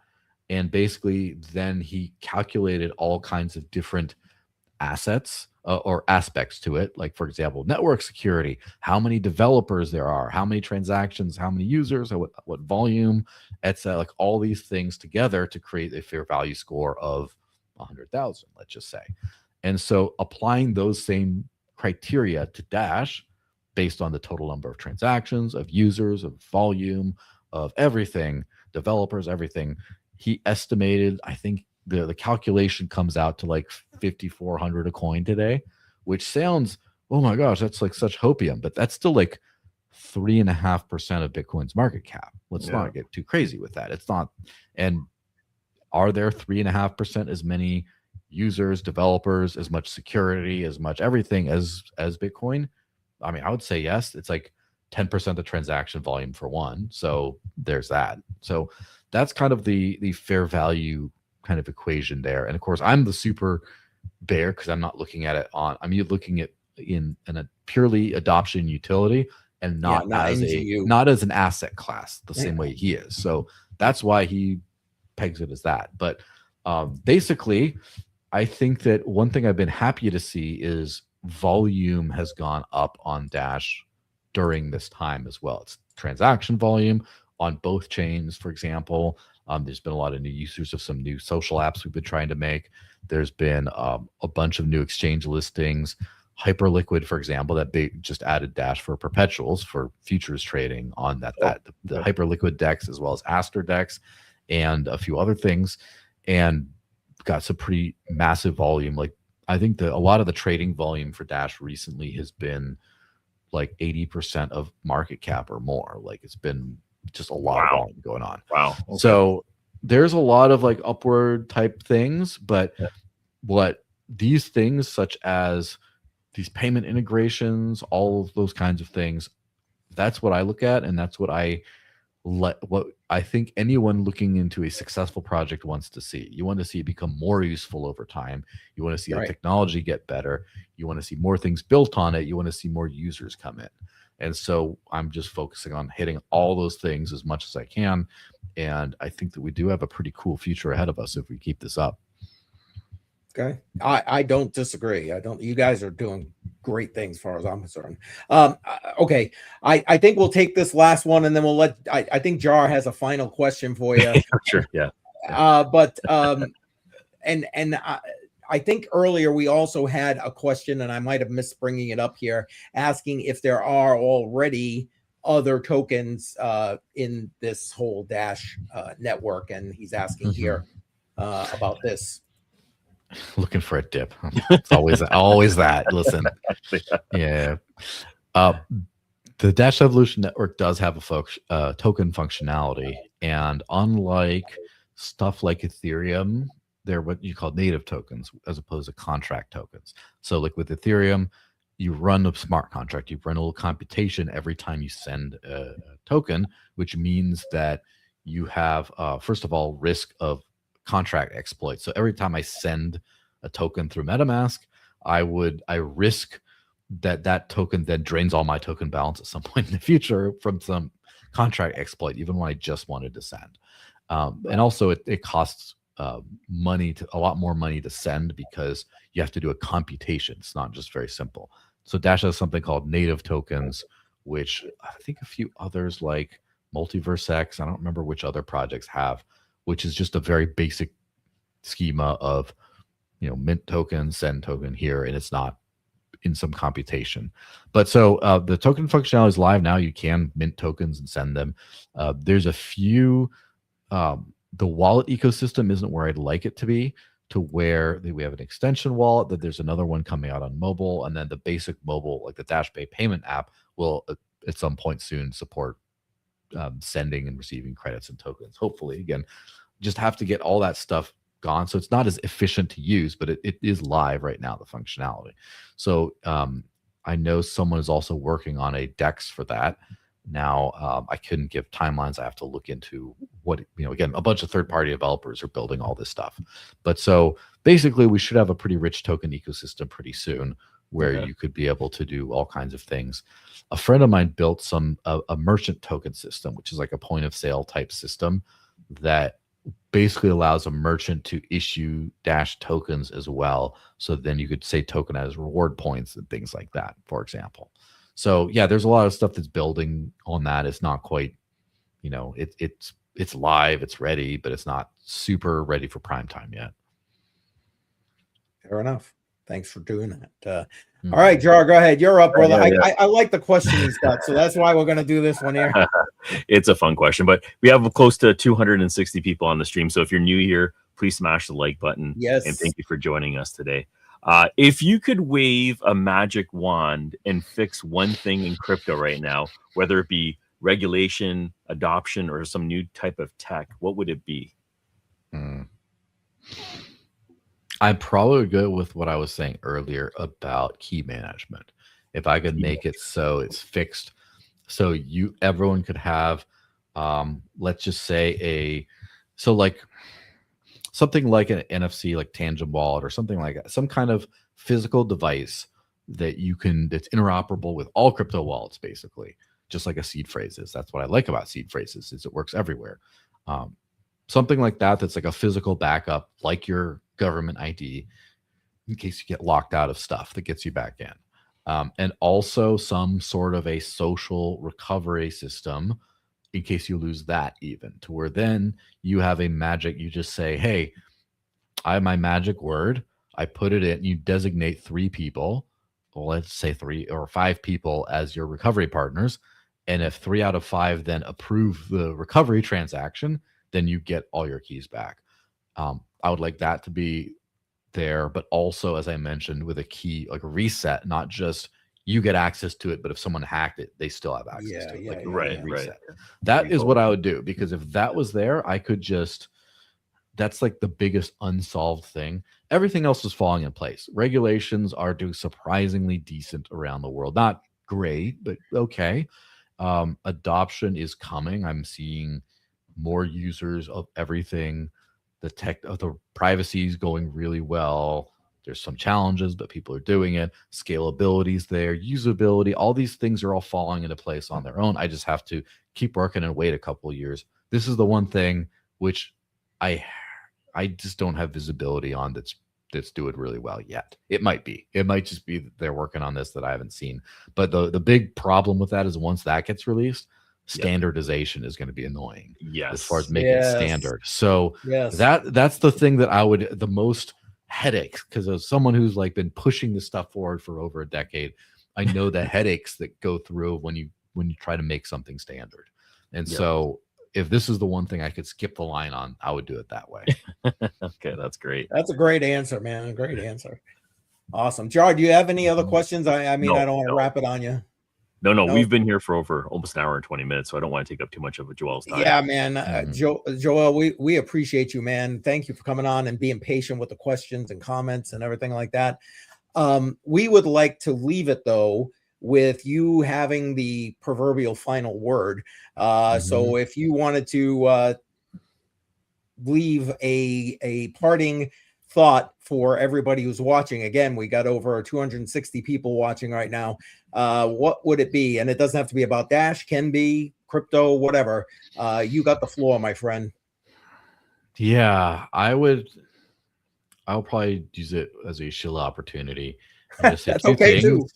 And basically then he calculated all kinds of different assets or aspects to it. Like, for example, network security, how many developers there are, how many transactions, how many users, what volume, etc. Like all these things together to create a fair value score of 100,000, let's just say. And so applying those same criteria to Dash based on the total number of transactions, of users, of volume, of everything, developers, everything, he estimated, I think the calculation comes out to like 5,400 a coin today, which sounds, oh my gosh, that's like such hopium, but that's still like 3.5% of Bitcoin's market cap. Let's not get too crazy with that. It's not. And are there 3.5% as many users, developers, as much security, as much everything as Bitcoin? I mean, I would say yes. It's like 10% of transaction volume for one. So there's that. So that's kind of the fair value kind of equation there. And of course, I'm the super bear because I'm not looking at it on, I'm looking at in a purely adoption utility and not as an asset class the same way he is. So that's why he pegs it as that. But basically, I think that one thing I've been happy to see is volume has gone up on Dash during this time as well. It's transaction volume on both chains, for example. There's been a lot of new users of some new social apps we've been trying to make. There's been a bunch of new exchange listings. Hyperliquid, for example, that just added Dash for perpetuals for futures trading on the Hyperliquid DEX, as well as Aster DEX and a few other things, and got some pretty massive volume. Like, I think a lot of the trading volume for Dash recently has been like 80% of market cap or more. Like, it's been just a lot of volume going on. Wow. Okay. So there's a lot of like upward type things, but what these things, such as these payment integrations, all of those kinds of things, that's what I look at, and that's what what I think anyone looking into a successful project wants to see. You want to see it become more useful over time. You want to see the technology get better. You want to see more things built on it. You want to see more users come in. And so I'm just focusing on hitting all those things as much as I can. And I think that we do have a pretty cool future ahead of us if we keep this up. Okay. I don't disagree. You guys are doing great things as far as I'm concerned. Okay. I think we'll take this last one and then we'll I think Jar has a final question for you. Sure. Yeah. I think earlier we also had a question, and I might have missed bringing it up here, asking if there are already other tokens in this whole Dash network. And he's asking here about this. Looking for a dip. It's always that. Listen. Yeah. The Dash Evolution Network does have a token functionality. And unlike stuff like Ethereum, they're what you call native tokens as opposed to contract tokens. So like with Ethereum, you run a smart contract, you run a little computation every time you send a token, which means that you have, first of all, risk of contract exploit. So every time I send a token through MetaMask, I risk that token then drains all my token balance at some point in the future from some contract exploit, even when I just wanted to send. And also it costs a lot more money to send because you have to do a computation. It's not just very simple. So Dash has something called native tokens, which I think a few others like Multiverse X, I don't remember which other projects have, which is just a very basic schema of, mint token, send token here, and it's not in some computation. But so the token functionality is live now. You can mint tokens and send them. There's a few, the wallet ecosystem isn't where I'd like it to be, to where we have an extension wallet, that there's another one coming out on mobile, and then the basic mobile, like the DashPay payment app, will at some point soon support sending and receiving credits and tokens. Hopefully, again, just have to get all that stuff gone. So it's not as efficient to use, but it is live right now, the functionality. So I know someone is also working on a DEX for that. Now, I couldn't give timelines. I have to look into what, again, a bunch of third-party developers are building all this stuff. But so basically, we should have a pretty rich token ecosystem pretty soon where you could be able to do all kinds of things. A friend of mine built a merchant token system, which is like a point of sale type system that basically allows a merchant to issue Dash tokens as well. So then you could say tokenize reward points and things like that, for example. So yeah, there's a lot of stuff that's building on that. It's not quite, it's live, it's ready, but it's not super ready for prime time yet. Fair enough. Thanks for doing that. All right, Jar, go ahead. You're up, brother. I like the question he's got, so that's why we're going to do this one here. It's a fun question, but we have close to 260 people on the stream. So if you're new here, please smash the like button. Yes. And thank you for joining us today. If you could wave a magic wand and fix one thing in crypto right now, whether it be regulation, adoption, or some new type of tech, what would it be? I'm probably good with what I was saying earlier about key management. If I could make it so it's fixed, so everyone could have, let's just say something like an NFC, like Tangent Wallet or something like that, some kind of physical device that's interoperable with all crypto wallets, basically, just like a seed phrase is. That's what I like about seed phrases, is it works everywhere. Something like that, that's like a physical backup, like your government ID, in case you get locked out of stuff, that gets you back in. And also some sort of a social recovery system in case you lose that, even to where then you have a magic, you just say, hey, I have my magic word, I put it in, you designate 3 people, well, let's say 3 or 5 people as your recovery partners. And if 3 out of 5 then approve the recovery transaction, then you get all your keys back. I would like that to be there, but also, as I mentioned, with a key, like a reset, not just you get access to it, but if someone hacked it, they still have access to it. Right. That is what I would do, because if that was there, I could that's like the biggest unsolved thing. Everything else is falling in place. Regulations are doing surprisingly decent around the world. Not great, but okay. Adoption is coming. I'm seeing more users of everything. The privacy is going really well. There's some challenges, but people are doing it. Scalability is there, usability, all these things are all falling into place on their own. I just have to keep working and wait a couple of years. This is the one thing which I just don't have visibility on that's doing really well yet. It might just be that they're working on this that I haven't seen. But the big problem with that is once that gets released, standardization is going to be annoying. As far as making it standard. So that's the thing that the most headaches, because as someone who's like been pushing this stuff forward for over a decade, I know the headaches that go through when you try to make something standard. And so if this is the one thing I could skip the line on, I would do it that way. Okay, that's great. That's a great answer, man. A great answer. Awesome. Jar, do you have any other questions? I mean, I don't want to wrap it on you. No, we've been here for over almost an hour and 20 minutes, so I don't want to take up too much of Joel's time. Yeah, man. Joel, we appreciate you, man. Thank you for coming on and being patient with the questions and comments and everything like that. We would like to leave it, though, with you having the proverbial final word. So if you wanted to leave a parting thought for everybody who's watching, again, we got over 260 people watching right now. What would it be? And it doesn't have to be about Dash, can be crypto, whatever. You got the floor, my friend. Yeah, I'll probably use it as a shill opportunity. Just say That's okay too.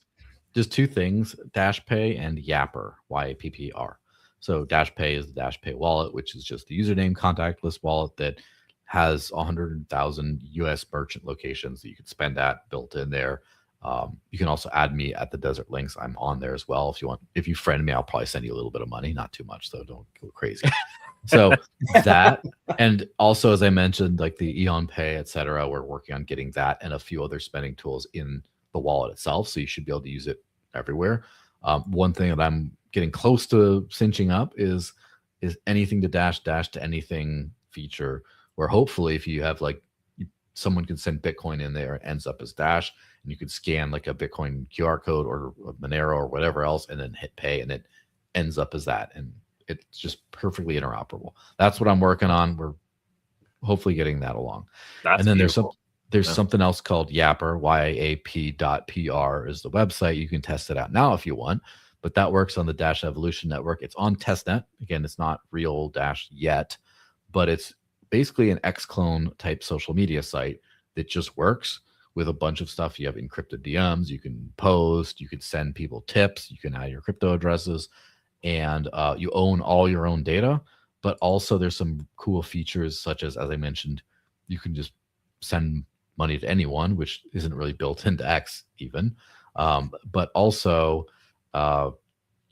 Just 2 things: DashPay and Yapper, YAPPR. So DashPay is the DashPay wallet, which is just the username contactless wallet that has 100,000 US merchant locations that you can spend at built in there. You can also add me at the Desert Links. I'm on there as well. If you friend me, I'll probably send you a little bit of money, not too much though. Don't go crazy. So that, and also, as I mentioned, like the Eon Pay, etc., we're working on getting that and a few other spending tools in the wallet itself. So you should be able to use it everywhere. One thing that I'm getting close to cinching up is anything to dash to anything feature, where hopefully if you have like someone can send Bitcoin in there, it ends up as Dash, and you could scan like a Bitcoin QR code or Monero or whatever else, and then hit pay, and it ends up as that, and it's just perfectly interoperable. That's what I'm working on. We're hopefully getting that along. That's and then beautiful. there's something else called Yapper, YAP.PR is the website. You can test it out now if you want, but that works on the Dash Evolution network. It's on testnet. Again, it's not real Dash yet, but it's basically an X-clone type social media site that just works with a bunch of stuff. You have encrypted DMs, you can post, you can send people tips, you can add your crypto addresses, and you own all your own data. But also there's some cool features such as I mentioned, you can just send money to anyone, which isn't really built into X even. But also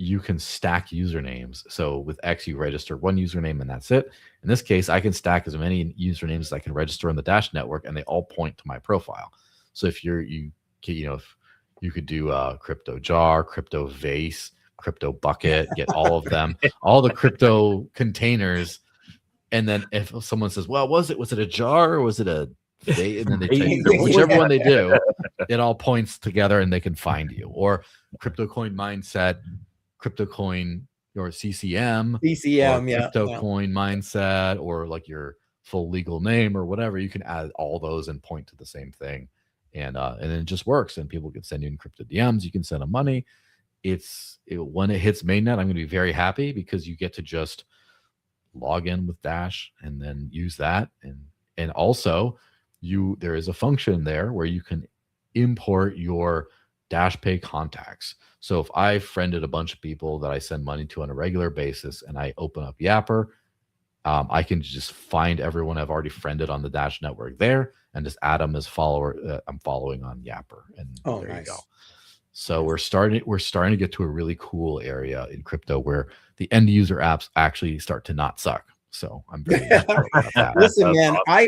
you can stack usernames. So with X, you register one username and that's it. In this case, I can stack as many usernames as I can register on the Dash network, and they all point to my profile. So if if you could do crypto jar, crypto vase, crypto bucket, get all of them, all the crypto containers. And then if someone says, well, was it a jar or was it a vase? And then they take whichever one they do, it all points together and they can find you. Or crypto coin mindset, crypto coin or CCM, or crypto coin mindset, or like your full legal name or whatever. You can add all those and point to the same thing, and then it just works. And people can send you encrypted DMs. You can send them money. When it hits mainnet, I'm going to be very happy because you get to just log in with Dash and then use that, and also there is a function there where you can import your DashPay contacts. So if I friended a bunch of people that I send money to on a regular basis and I open up Yapper, I can just find everyone I've already friended on the Dash network there and just add them as follower. I'm following on Yapper, and there you go. So we're starting to get to a really cool area in crypto where the end user apps actually start to not suck. So I'm very excited about that. Listen, man, awesome.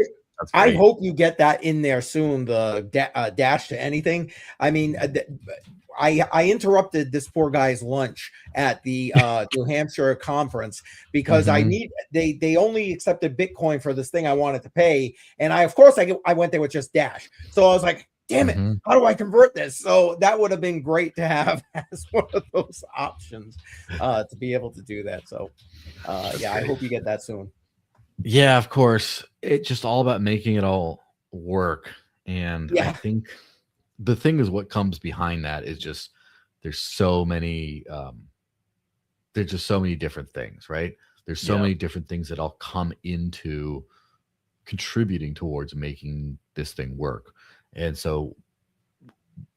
I hope you get that in there soon, the Dash to anything. I mean, I interrupted this poor guy's lunch at the New Hampshire conference because they only accepted Bitcoin for this thing I wanted to pay. And I went there with just Dash. So I was like, damn it, how do I convert this? So that would have been great to have as one of those options to be able to do that. So I hope you get that soon. Yeah, of course. It's just all about making it all work. And I think the thing is, what comes behind that is just there's so many different things, right? There's so many different things that all come into contributing towards making this thing work. And so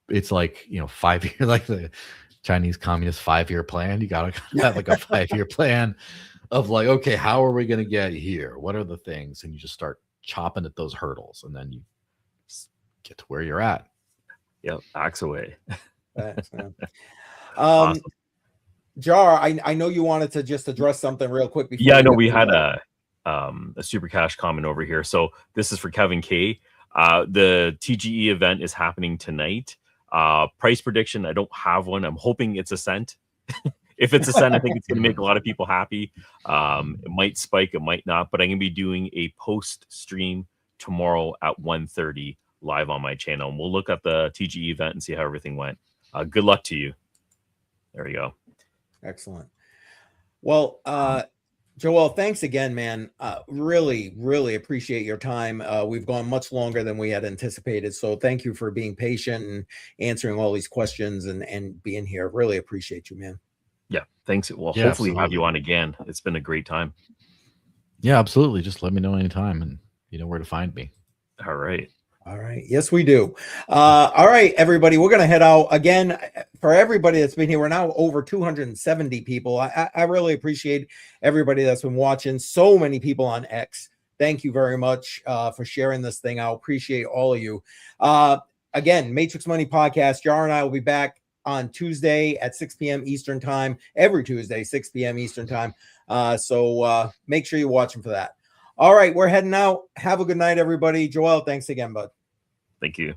it's like, 5 year, like the Chinese Communist 5-year plan. You got to have like a 5-year plan of like, okay, how are we going to get here? What are the things? And you just start chopping at those hurdles, and then you get to where you're at. Yep, axe away. Awesome. Jar, I know you wanted to just address something real quick before. Yeah, I know we had a super cash comment over here. So this is for Kevin K. The TGE event is happening tonight. Price prediction, I don't have one. I'm hoping it's a cent. If it's a cent, I think it's going to make a lot of people happy. It might spike, it might not, but I'm going to be doing a post stream tomorrow at 1:30 live on my channel. And we'll look at the TGE event and see how everything went. Good luck to you. There you go. Excellent. Well, Joel, thanks again, man. Really, really appreciate your time. We've gone much longer than we had anticipated. So thank you for being patient and answering all these questions and being here. Really appreciate you, man. Yeah, thanks. Well, hopefully we'll have you on again. It's been a great time. Yeah, absolutely. Just let me know anytime, and you know where to find me. All right. All right. Yes, we do. All right, everybody. We're going to head out again. For everybody that's been here, we're now over 270 people. I really appreciate everybody that's been watching. So many people on X. Thank you very much for sharing this thing. I appreciate all of you. Again, Matrix Money Podcast. Jar and I will be back on Tuesday at 6 p.m. Eastern time. Every Tuesday, 6 p.m. Eastern time. So make sure you're watching for that. All right, we're heading out. Have a good night, everybody. Joel, thanks again, bud. Thank you.